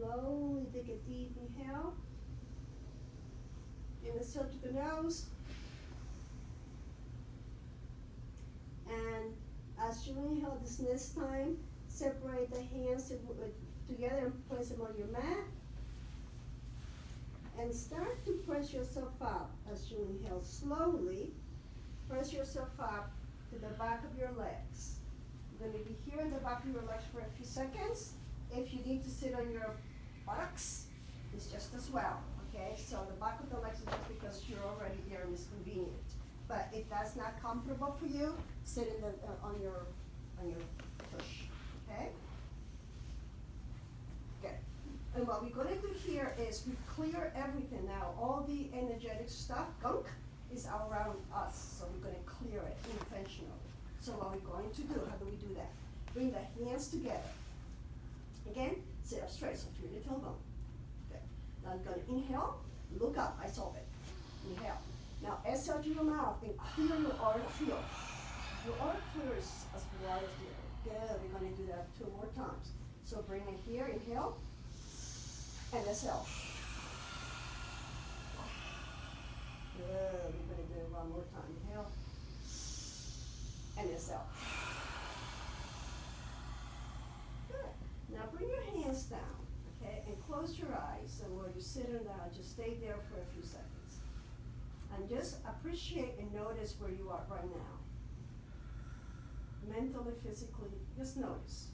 Slowly take a deep inhale. Exhale to the nose. And as you inhale this next time, separate the hands together and place them on your mat. And start to press yourself up as you inhale slowly. Press yourself up to the back of your legs. You're going to be here in the back of your legs for a few seconds. If you need to sit on your buttocks, it's just as well, okay? So the back of the legs is just because you're already there and it's convenient. But if that's not comfortable for you, sit in the, on your push, okay? Good. And what we're gonna do here is we clear everything now. All the energetic stuff, gunk, is around us. So we're gonna clear it intentionally. So what we're going to do, how do we do that? Bring the hands together. Again, sit up straight, so feel your tailbone. Good. Now I'm gonna inhale, look up, I solve it. Inhale. Now exhale to your mouth and clear your auric field. Your auric field is as wide as the air. Good, we're gonna do that 2 more times. So bring it here, inhale, and exhale. Good, we're gonna do it 1 more time. Inhale, and exhale. Now bring your hands down, okay, and close your eyes, and while you're sitting down, just stay there for a few seconds. And just appreciate and notice where you are right now. Mentally, physically, just notice.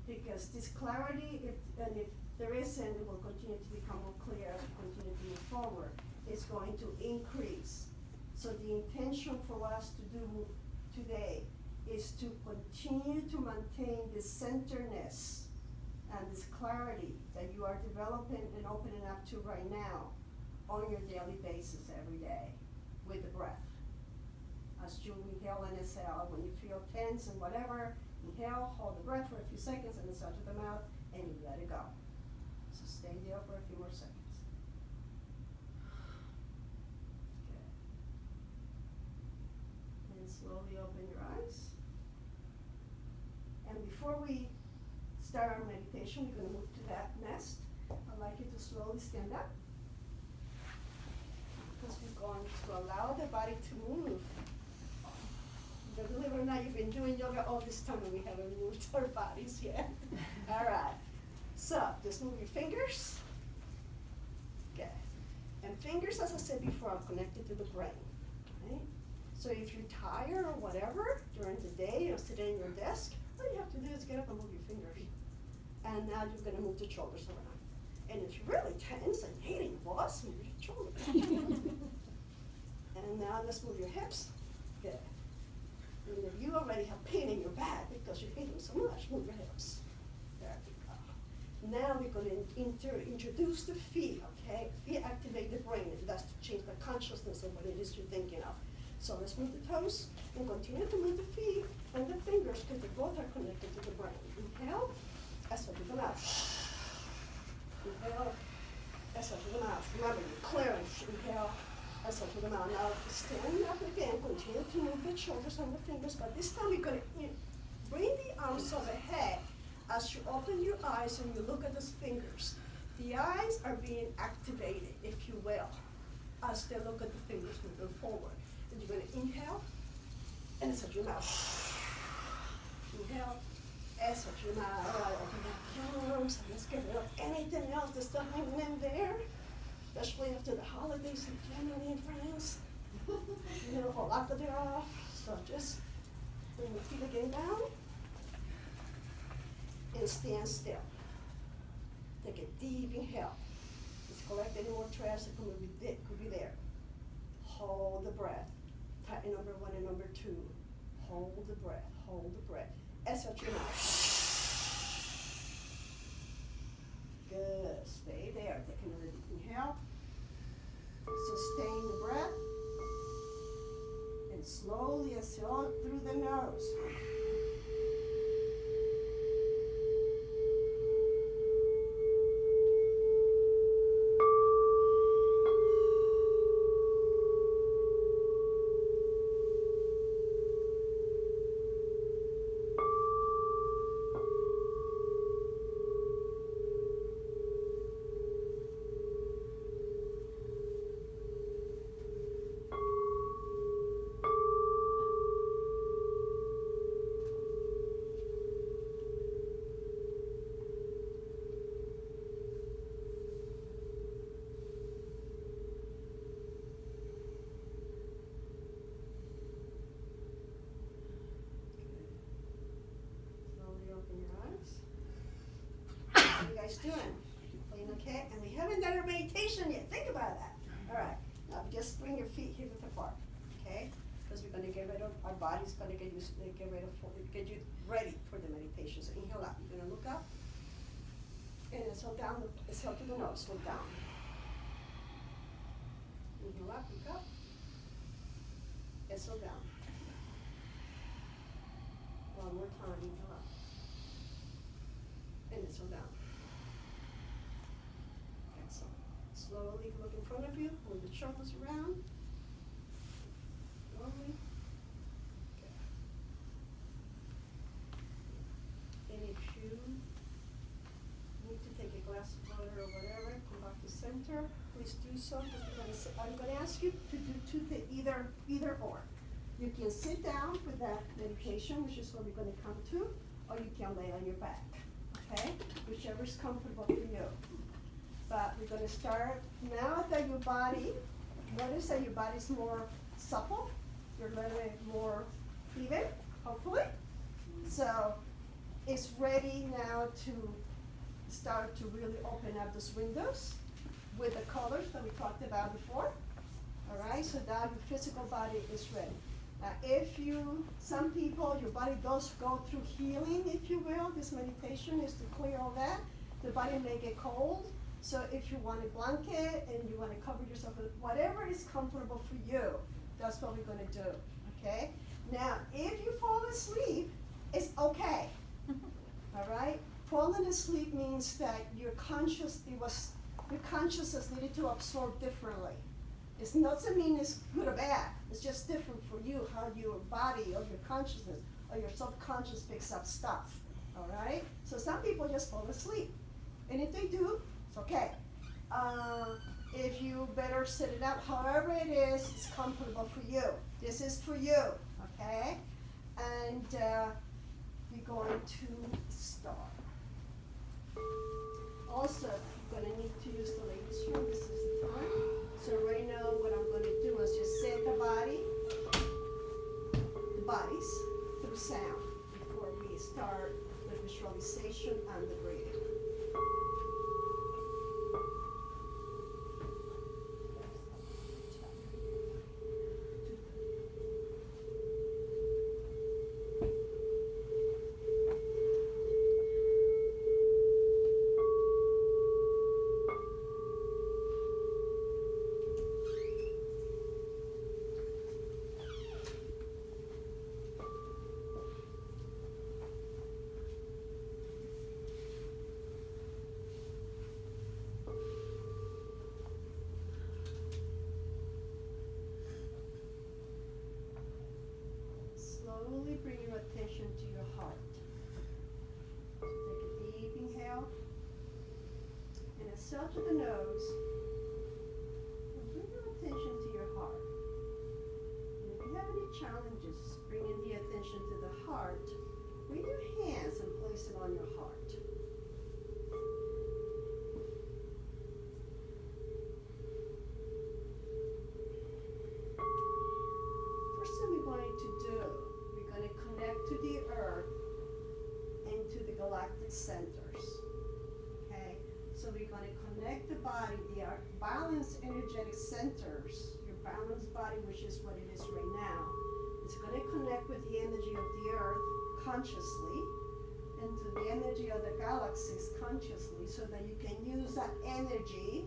Because this clarity, and if there isn't, it will continue to become more clear as we continue to move forward. It's going to increase. So the intention for us to do today is to continue to maintain this centeredness and this clarity that you are developing and opening up to right now on your daily basis every day with the breath. As you inhale and exhale, when you feel tense and whatever, inhale, hold the breath for a few seconds and exhale to the mouth and you let it go. So stay there for a few more seconds. Okay. And slowly open your eyes. And before we start our meditation, we're going to move to that nest. I'd like you to slowly stand up because we're going to allow the body to move. But believe it or not, you've been doing yoga all this time and we haven't moved our bodies yet. All right. So just move your fingers. Good. And fingers, as I said before, are connected to the brain. Right? So if you're tired or whatever during the day or sitting at your desk, all you have to do is get up and move your fingers. And now you're going to move the shoulders around. And if you're really tense and hating your boss, move your shoulders. And now let's move your hips. Good. And if you already have pain in your back because you're hating so much, move your hips. There we go. Now we're going to introduce the feet, okay? Feet activate the brain. That's to change the consciousness of what it is you're thinking of. So let's move the toes and continue to move the feet and the fingers because they both are connected to the brain. Inhale, exhale to the mouth. Inhale, exhale to the mouth. Remember, you're clearing. Inhale, exhale to the mouth. Now stand up again. Continue to move the shoulders and the fingers, but this time you're going to bring the arms overhead as you open your eyes and you look at those fingers. The eyes are being activated, if you will, as they look at the fingers moving forward. And you're going to inhale and exhale your mouth. Inhale, exhale your mouth. All right, open up your arms and let's get rid of anything else that's still hanging in there, especially after the holidays and family and friends. You know, all after they're off. So just bring your feet again down and stand still. Take a deep inhale. Just collect any more trash that could be there. Hold the breath. Tighten number 1 and number 2. Hold the breath. Hold the breath. Exhale your mouth. Good. Stay there. Take another deep inhale. Sustain the breath. And slowly exhale through the nose. Open your eyes. How are you guys doing? Feeling okay? And we haven't done our meditation yet. Think about that. All right. Now just bring your feet here apart. Okay? Because we're going to get rid of our body's going to get you ready for the meditation. So inhale up. You're going to look up and exhale down. Exhale to the nose. Look down. Inhale up. Look up. Exhale down. One more time. Inhale up. And exhale down. Excellent. Slowly look in front of you, move the shoulders around. Slowly. Okay. And if you need to take a glass of water or whatever, come back to center, please do so. Because I'm going to ask you to do either or. You can sit down for that meditation, which is what we're going to come to, or you can lay on your back. Okay, whichever is comfortable for you. But we're going to start now that your body, notice that your body's more supple, you're a little bit more even, hopefully. So it's ready now to start to really open up those windows with the colors that we talked about before. All right, so now your physical body is ready. Some people, your body does go through healing, if you will. This meditation is to clear all that. The body may get cold. So if you want a blanket and you want to cover yourself with whatever is comfortable for you, that's what we're going to do, okay? Now, if you fall asleep, it's okay, all right? Falling asleep means that your consciousness needed to absorb differently. It's not to mean it's good or bad. It's just different for you, how your body or your consciousness or your subconscious picks up stuff, all right? So some people just fall asleep. And if they do, it's okay. If you better set it up, however it is, it's comfortable for you. This is for you, okay? And we're going to start. Also, you're going to need to use the ladies' room. This is the time. So right now, what I'm going to do is just set the bodies through sound before we start the visualization and the breathing. slowly bring your attention to your heart. So take a deep inhale and exhale to the nose. And bring your attention to your heart. And if you have any challenges bringing the attention to the heart, bring your hands and place it on your heart. First thing we're going to do, we're going to connect to the earth and to the galactic centers. Okay? So we're going to connect the body, the balanced energetic centers, your balanced body, which is what it is right now. It's going to connect with the energy of the earth consciously and to the energy of the galaxies consciously, so that you can use that energy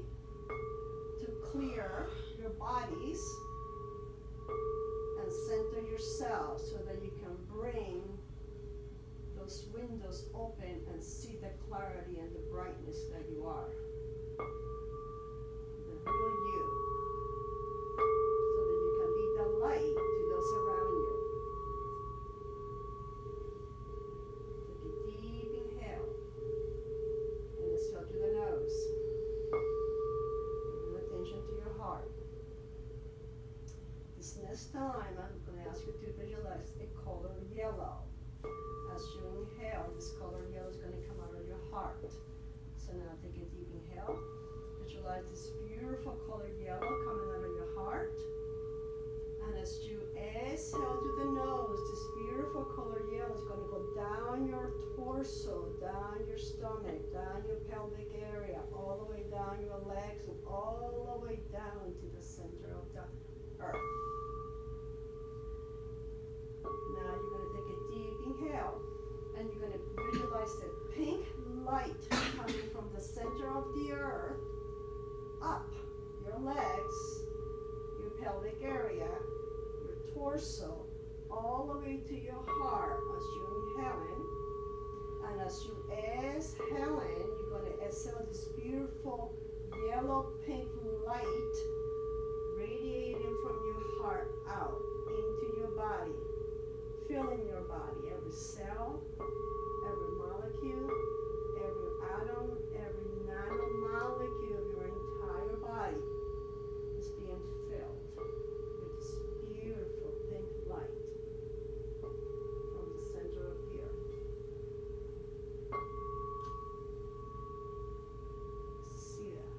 to clear your bodies and center yourself, so that you can bring those windows open and see the clarity and the brightness that you are. The real you. So that you can be the light to those around you. Take a deep inhale and exhale through the nose. Bring attention to your heart. This next time, I'm going to ask you to visualize a color yellow. As you inhale, this color yellow is going to come out of your heart. So now take a deep inhale. Visualize this beautiful color yellow coming out of your heart. And as you exhale through the nose, this beautiful color yellow is going to go down your torso, down your stomach, down your pelvic area, all the way down your legs, and all the way down to the center of the earth. Now you're going to take a deep inhale, and you're going to visualize the pink light coming from the center of the earth up your legs, your pelvic area, your torso, all the way to your heart as you inhale in. And as you exhale in, you're going to exhale this beautiful yellow-pink light radiating from your heart out into your body. Filling your body, every cell, every molecule, every atom, every nanomolecule of your entire body is being filled with this beautiful pink light from the center of the earth. See that?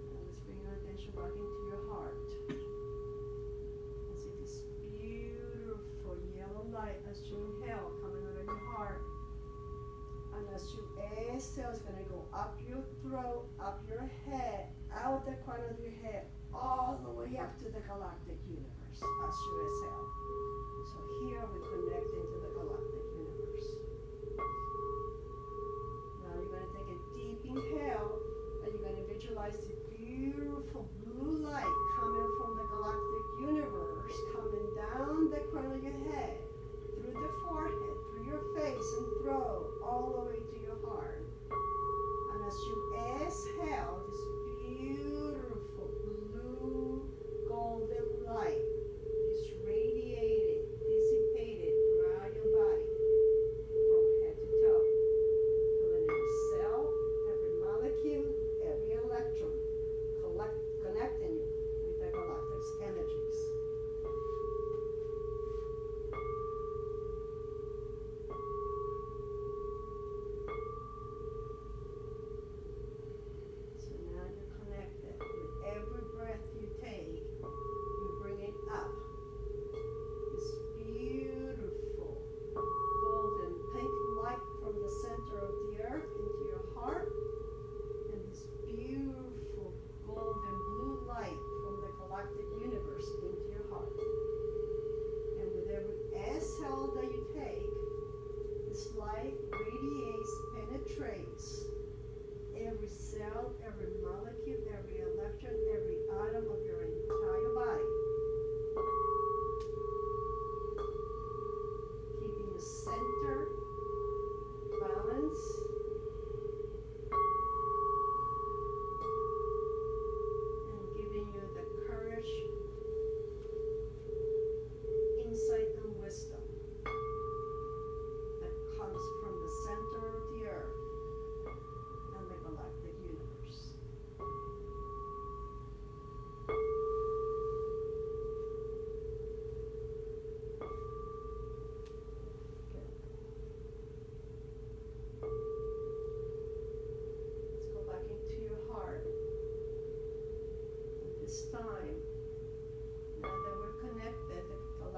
Now let's bring our attention back into your heart. Light as you inhale coming out of your heart, and as you exhale, it's going to go up your throat, up your head, out the corner of your head, all the way up to the galactic universe as you exhale. So here we connect into the galactic universe. Now you're going to take a deep inhale, and you're going to visualize the beautiful blue light coming from the galactic universe, coming down the crown of your head, through the forehead, through your face and throat, all the way to your heart. And as you exhale, this beautiful blue golden light is radiating, dissipated throughout your body, from head to toe, filling every cell, every molecule, every electron, connecting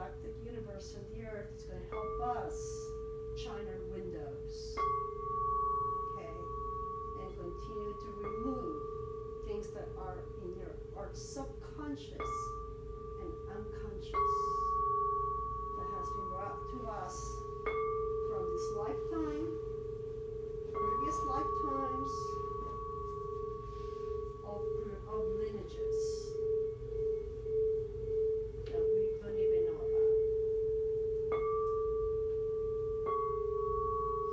galactic universe and the earth is going to help us shine our windows, okay, and continue to remove things that are in your subconscious and unconscious that has been brought to us from this lifetime, previous lifetimes of lineages that we don't even know about.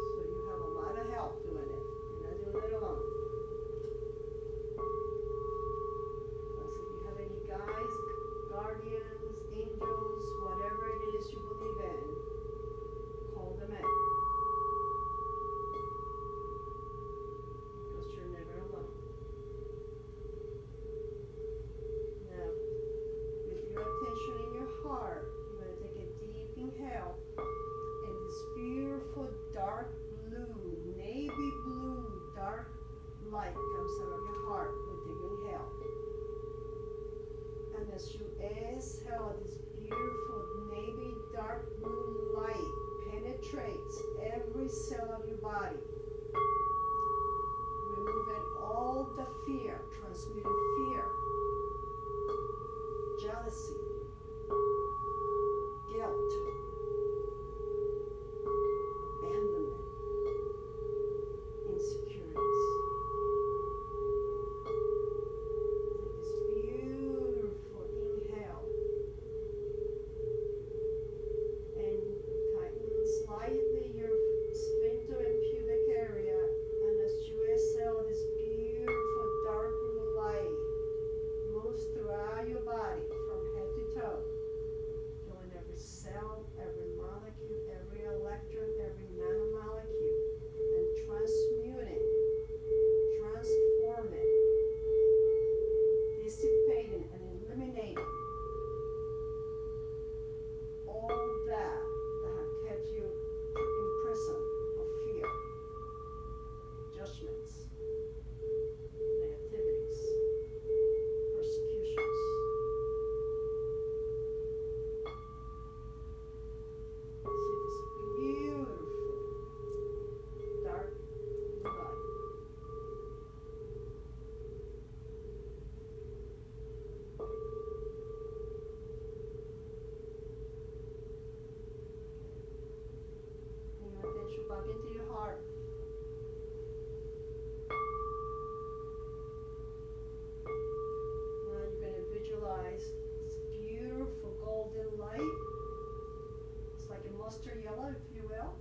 So you have a lot of help doing it. You're not doing it alone. Plus, if you have any guides, guardians, angels, whatever it is you believe in, call them in. Because you're never alone. Now, with your attention in your heart, you're going to take a deep inhale, and this beautiful dark blue, navy blue, dark light comes out of your heart with the inhale. And as you exhale, this beautiful navy dark blue light penetrates every cell of your body, removing all the fear, transmuting fear, jealousy, guilt, abandonment, insecurities. Take this beautiful inhale and tighten slightly your sphincter and pubic area, and as you exhale, this beautiful dark blue light moves throughout your body from head to toe, filling every cell, every molecule, every electron, every nanomolecule, and transmuting, transforming, dissipating, and eliminating all that have kept you in prison of fear, judgments, negativities, persecutions. See this beautiful dark blue light. Bring your attention back into your heart. Now you're going to visualize this beautiful golden light. It's like a mustard yellow, if you will.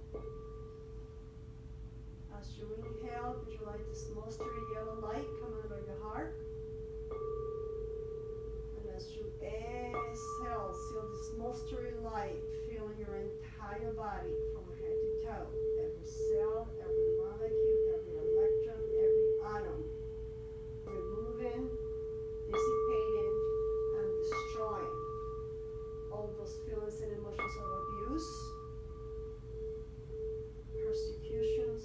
As you inhale, visualize this mustard yellow light coming out of your heart. And as you exhale, feel this mustard light filling your entire body from head to toe. Every cell, every molecule, every electron, every atom. Removing, dissipating, and destroying all those feelings and emotions of abuse, persecutions,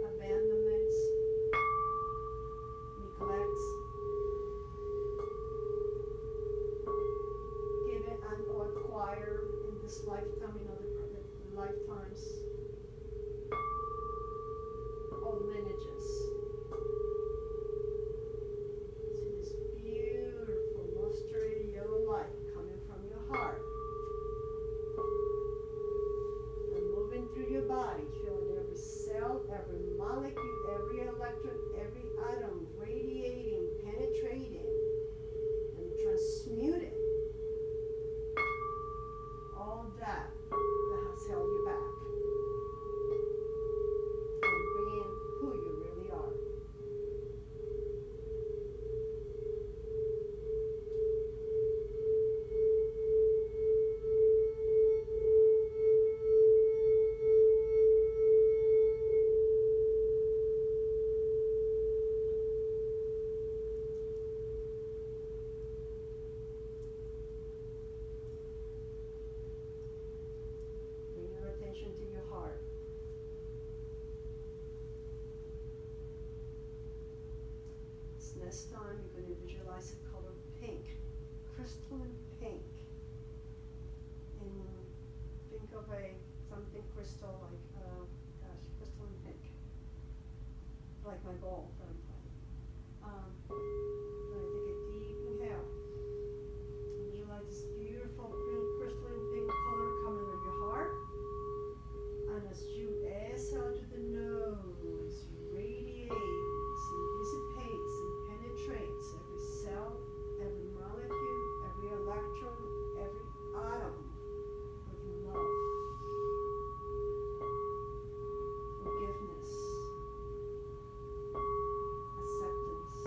abandonments, neglects, given and or acquired in this lifetime, in other lifetimes, all lineages. See this beautiful mustard yellow light coming from your heart and moving through your body, filling every cell, every molecule, every electron, every atom, radiating, penetrating, and transmuting all that has held you back from being who you really are. Bring your attention to your heart. This next time, you're going to visualize the color pink, crystalline pink. think of something crystal like, crystal and pink, like my bowl that I'm playing. Then I take a deep inhale, and you let this beautiful pink, crystalline pink color come into your heart. And as you exhale to the nose, you radiates and dissipates and penetrates every cell, every molecule, every electron, every atom with love, forgiveness, acceptance,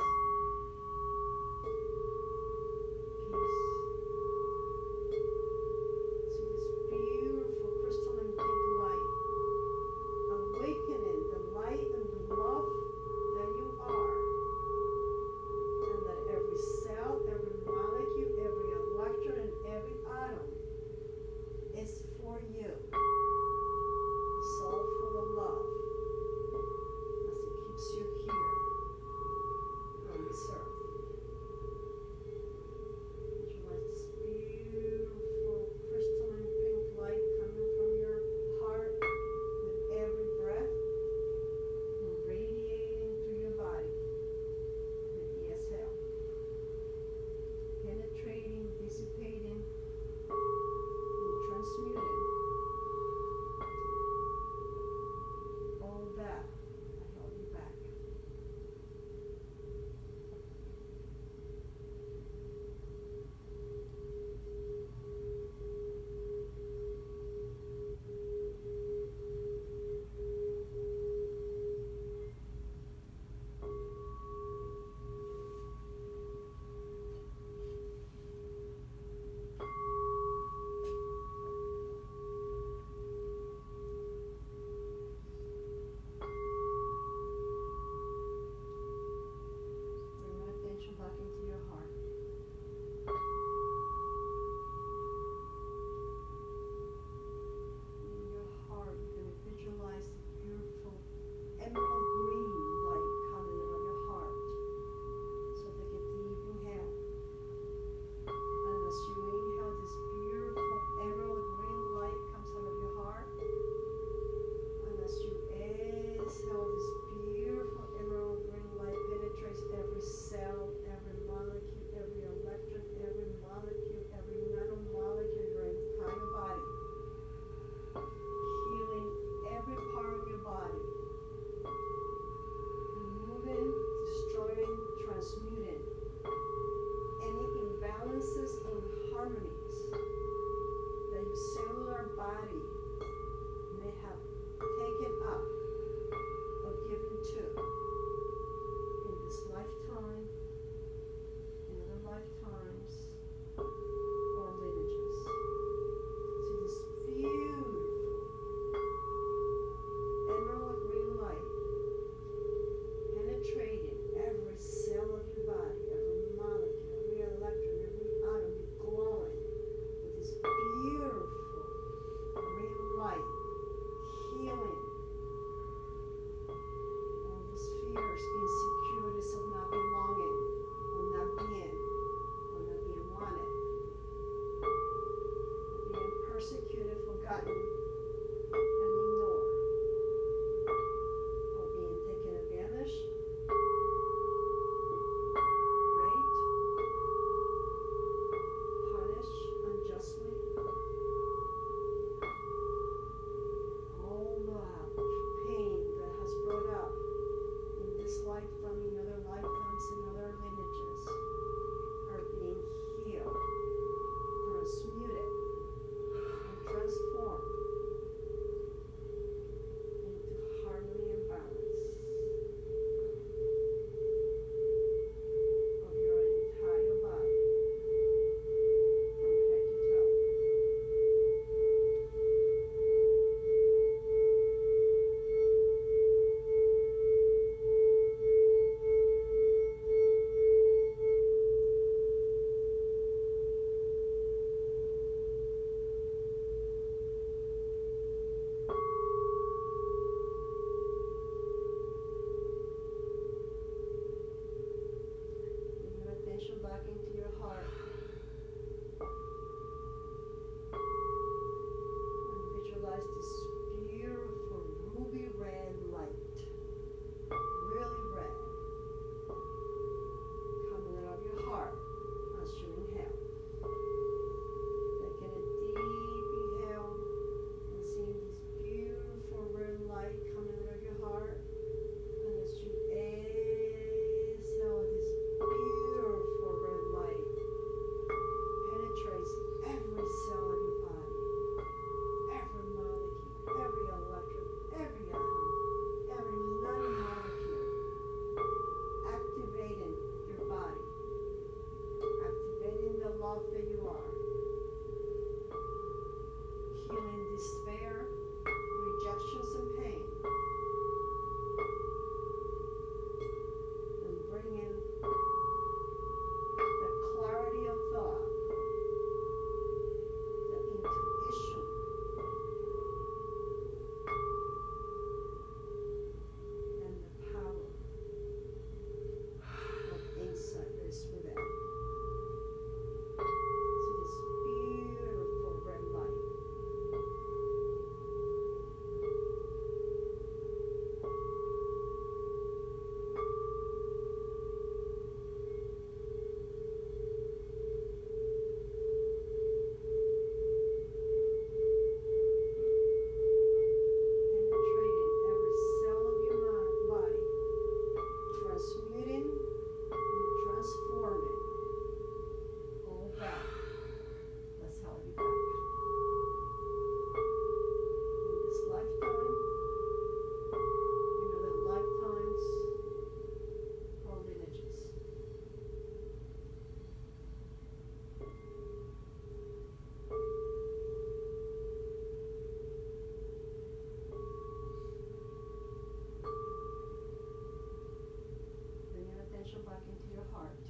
heart.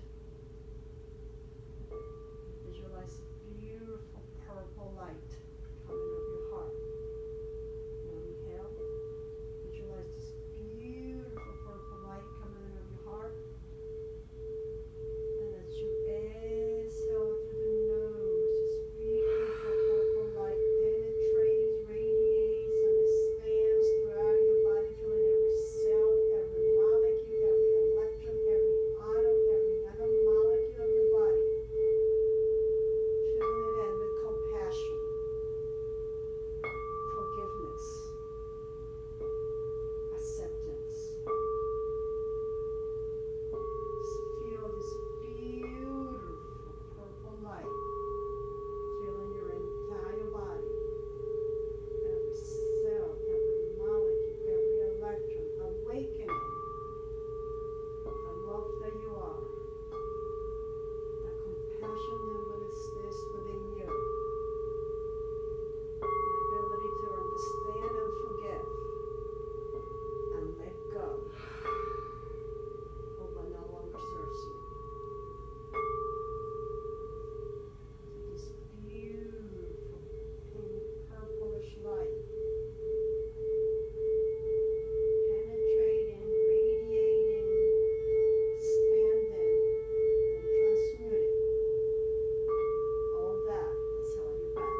Visualize beautiful purple light coming out of your heart. Now inhale. Visualize this beautiful purple light coming out of your heart. And as you exhale through the nose, this beautiful purple light penetrates, radiates, and expands throughout your body, filling every cell, every molecule, every electron, every atom, every nanomolecule of your body. Filling it in with compassion, forgiveness, acceptance. Just feel this beautiful purple light filling your entire body. Every cell, every molecule, every electron, awakening the love that you are, the compassion that exists within you, the ability to understand and forgive and let go of what no longer serves you. This beautiful pink purplish light penetrating, radiating, expanding, and transmuting. All that is held you back.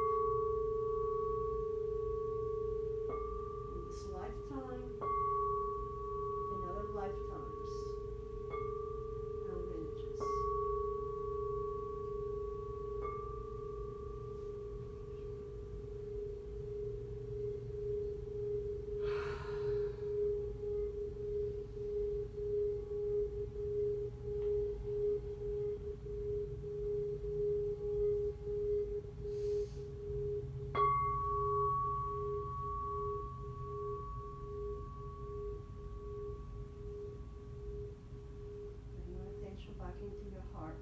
In this lifetime, in other lifetimes, and lineages. Bring your attention back into your heart.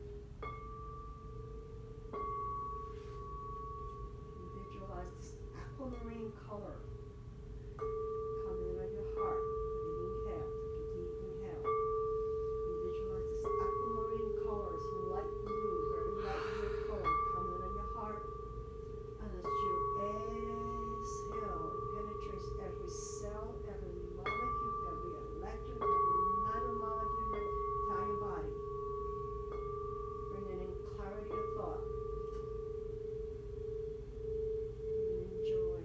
And visualize this aquamarine color coming out of your heart with an inhale. Take a deep inhale. And visualize this aquamarine color, it's light blue, very light blue color coming out of your heart. And as you exhale, it penetrates every cell, every molecule, every electron, every nanomolecule in your entire body. Bringing in clarity of thought. Bringing in joy.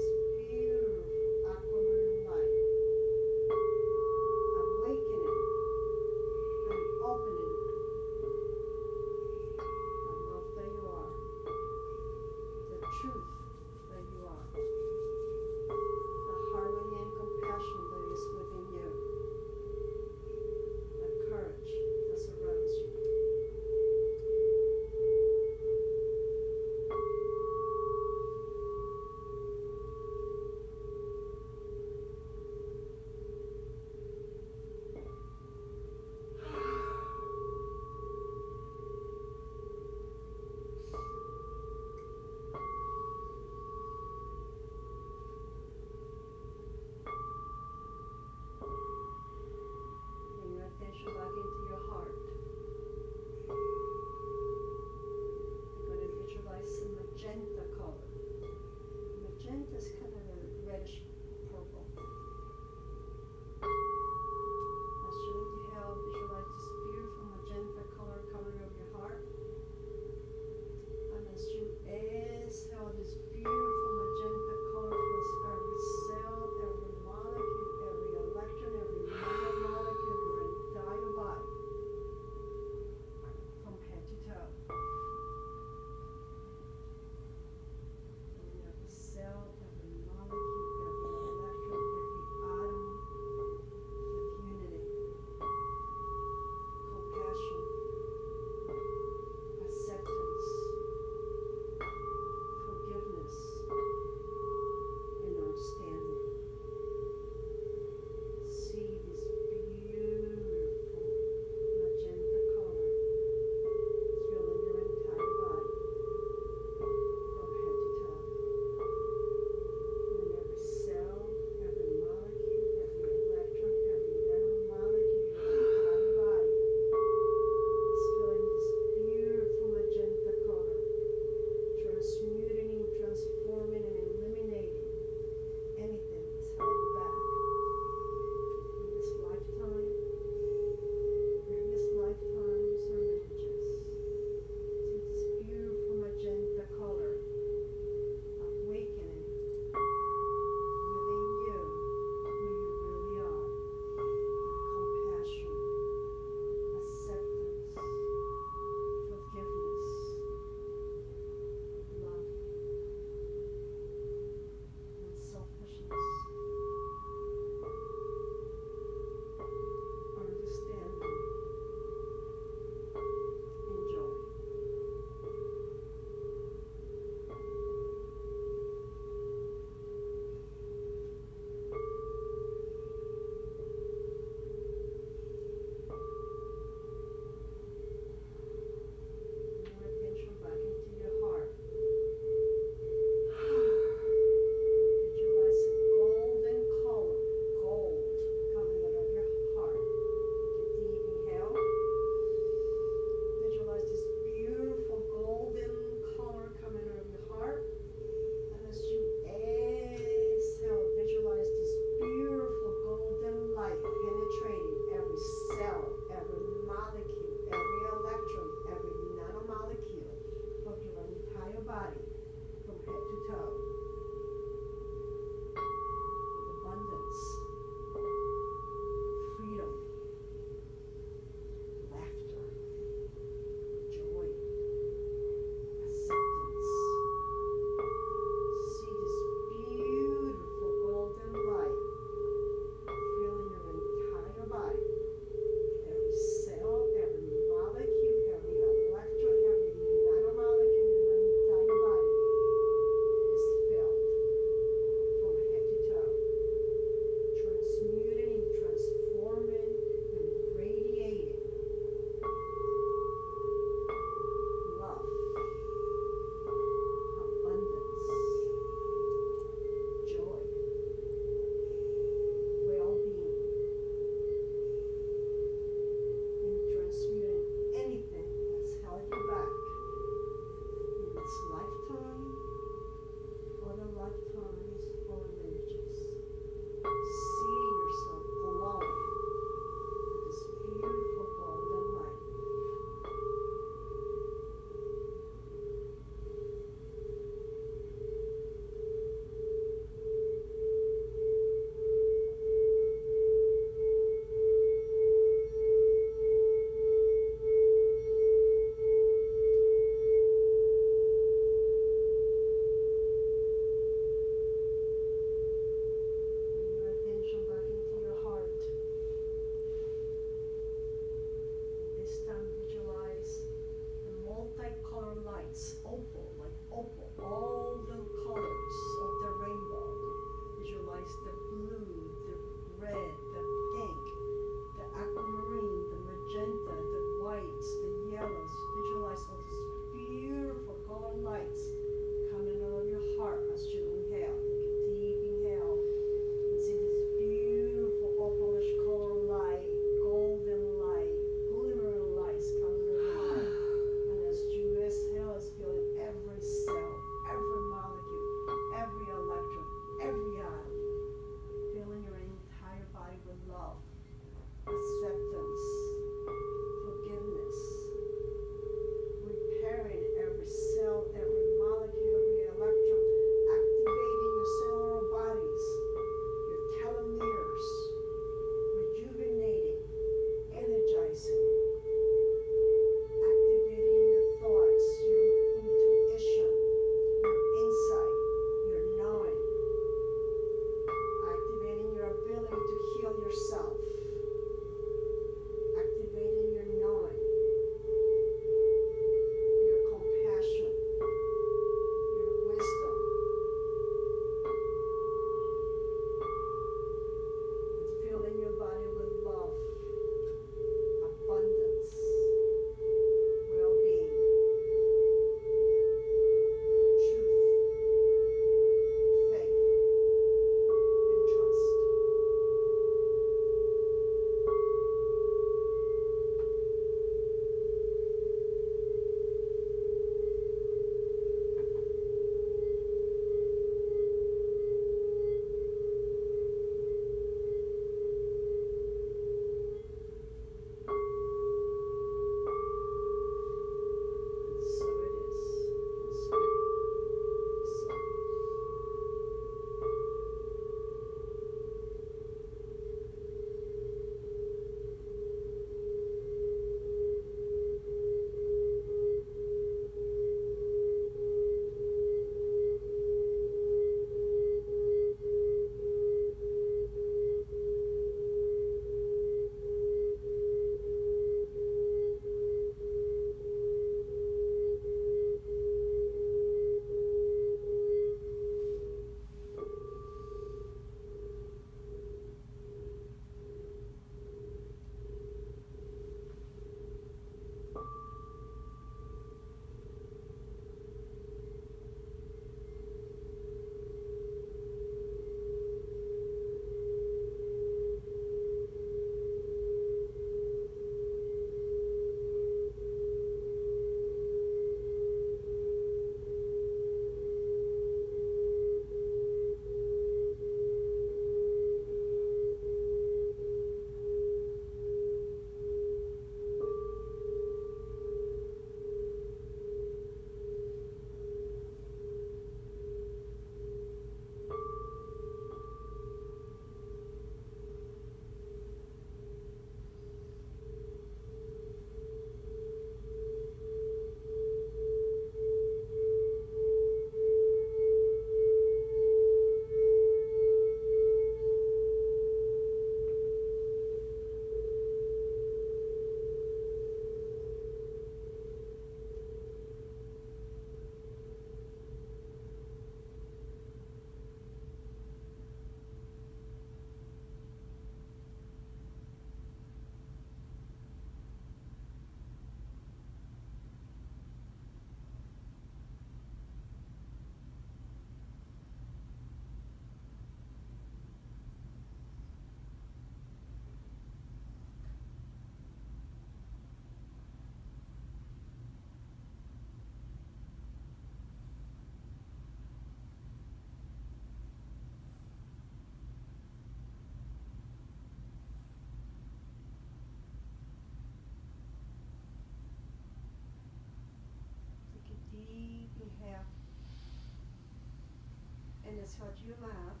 Exhale through your mouth.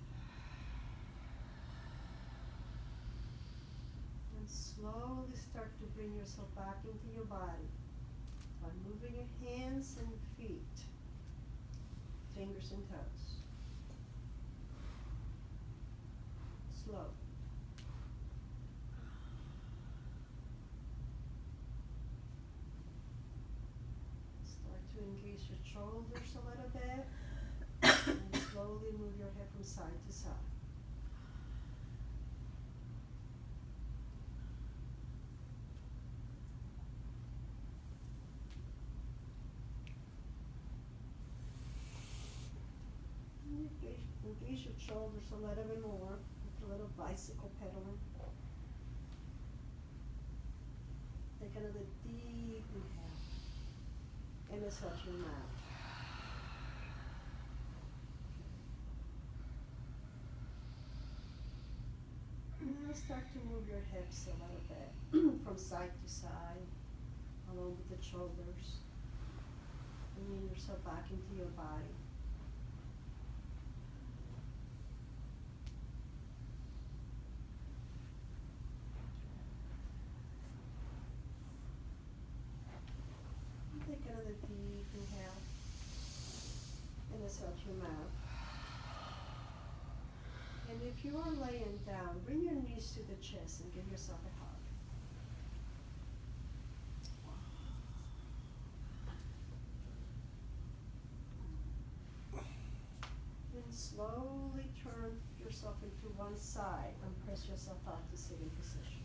And slowly start to bring yourself back into your body by moving your hands and feet, fingers and toes. Slow. Start to engage your shoulders a little bit and slowly move your head from side to side. Engage your shoulders a little bit more, like a little bicycle pedaling. Take another deep inhale. And exhale through your mouth. Now start to move your hips a little bit from side to side, along with the shoulders. Bringing yourself back into your body. Take another deep inhale and exhale through your mouth. And if you are laying down, bring your knees to the chest and give yourself a hug. Then slowly turn yourself into one side and press yourself out to sitting position.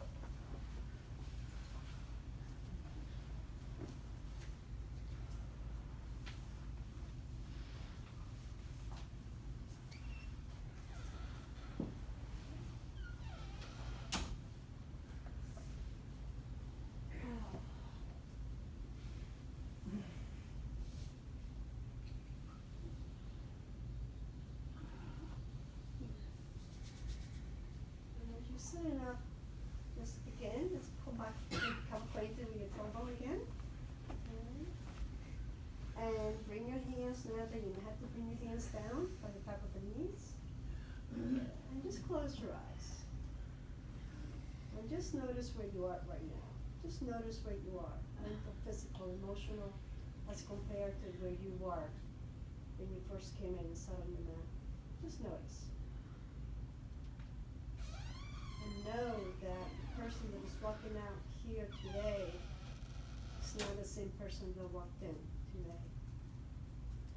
Sitting up, just again, just come back, become acquainted with your tailbone again. Okay. And bring your hands, now that you have to bring your hands down by the top of the knees. And just close your eyes. And just notice where you are right now. Just notice where you are, mental, physical, emotional, as compared to where you were when you first came in and sat on your mat. Just notice. Know that the person that is walking out here today is not the same person that walked in today.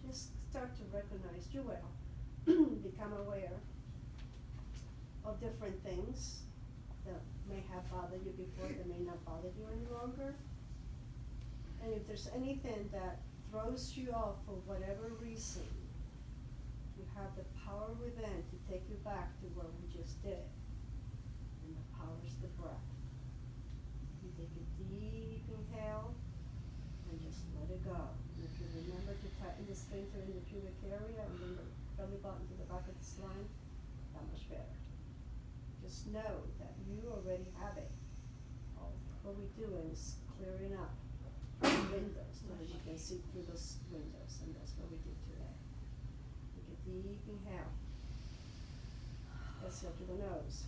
Just start to recognize, you will become aware of different things that may have bothered you before that may not bother you any longer. And if there's anything that throws you off for whatever reason, you have the power within to take you back to where we just did. And the power is the breath. You take a deep inhale and just let it go. And if you remember to tighten the sphincter in the pubic area and bring the belly button to the back of the spine, that much better. Just know that you already have it. All what we're doing is clearing up windows so that you can see through those windows, and that's what we did today. Take a deep inhale. Exhale through the nose.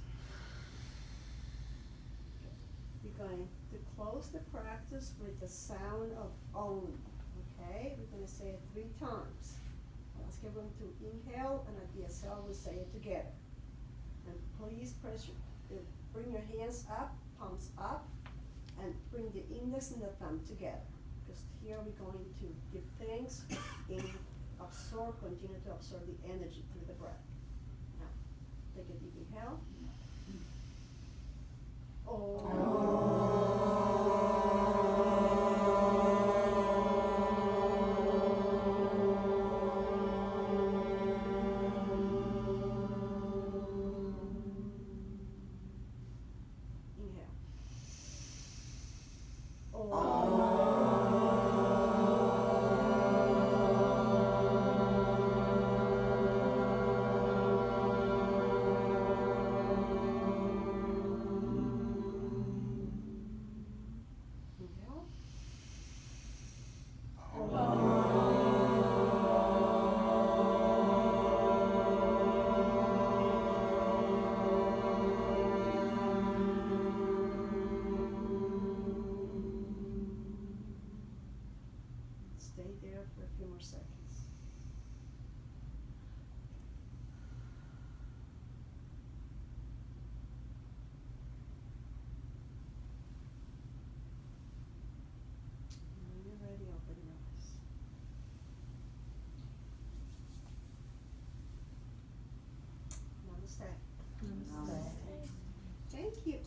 We're going to close the practice with the sound of Om, okay? We're going to say it 3 times. Let's get everyone to inhale, and at the exhale, we'll say it together. And please bring your hands up, palms up, and bring the index and the thumb together. Because here we're going to give thanks and continue to absorb the energy through the breath. Now, take a deep inhale.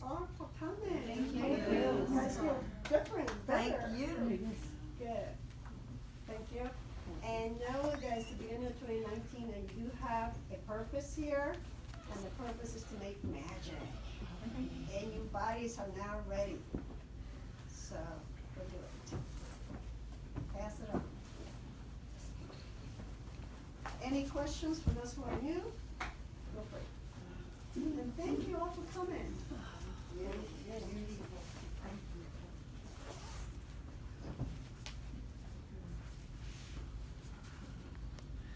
all for coming. Thank you. You guys feel different, better. Thank you. Good. Thank you. And know that it's the beginning of 2019 and you have a purpose here, and the purpose is to make magic. And your bodies are now ready. So, go do it. Pass it on. Any questions for those who are new? Go for it. And thank you all for coming.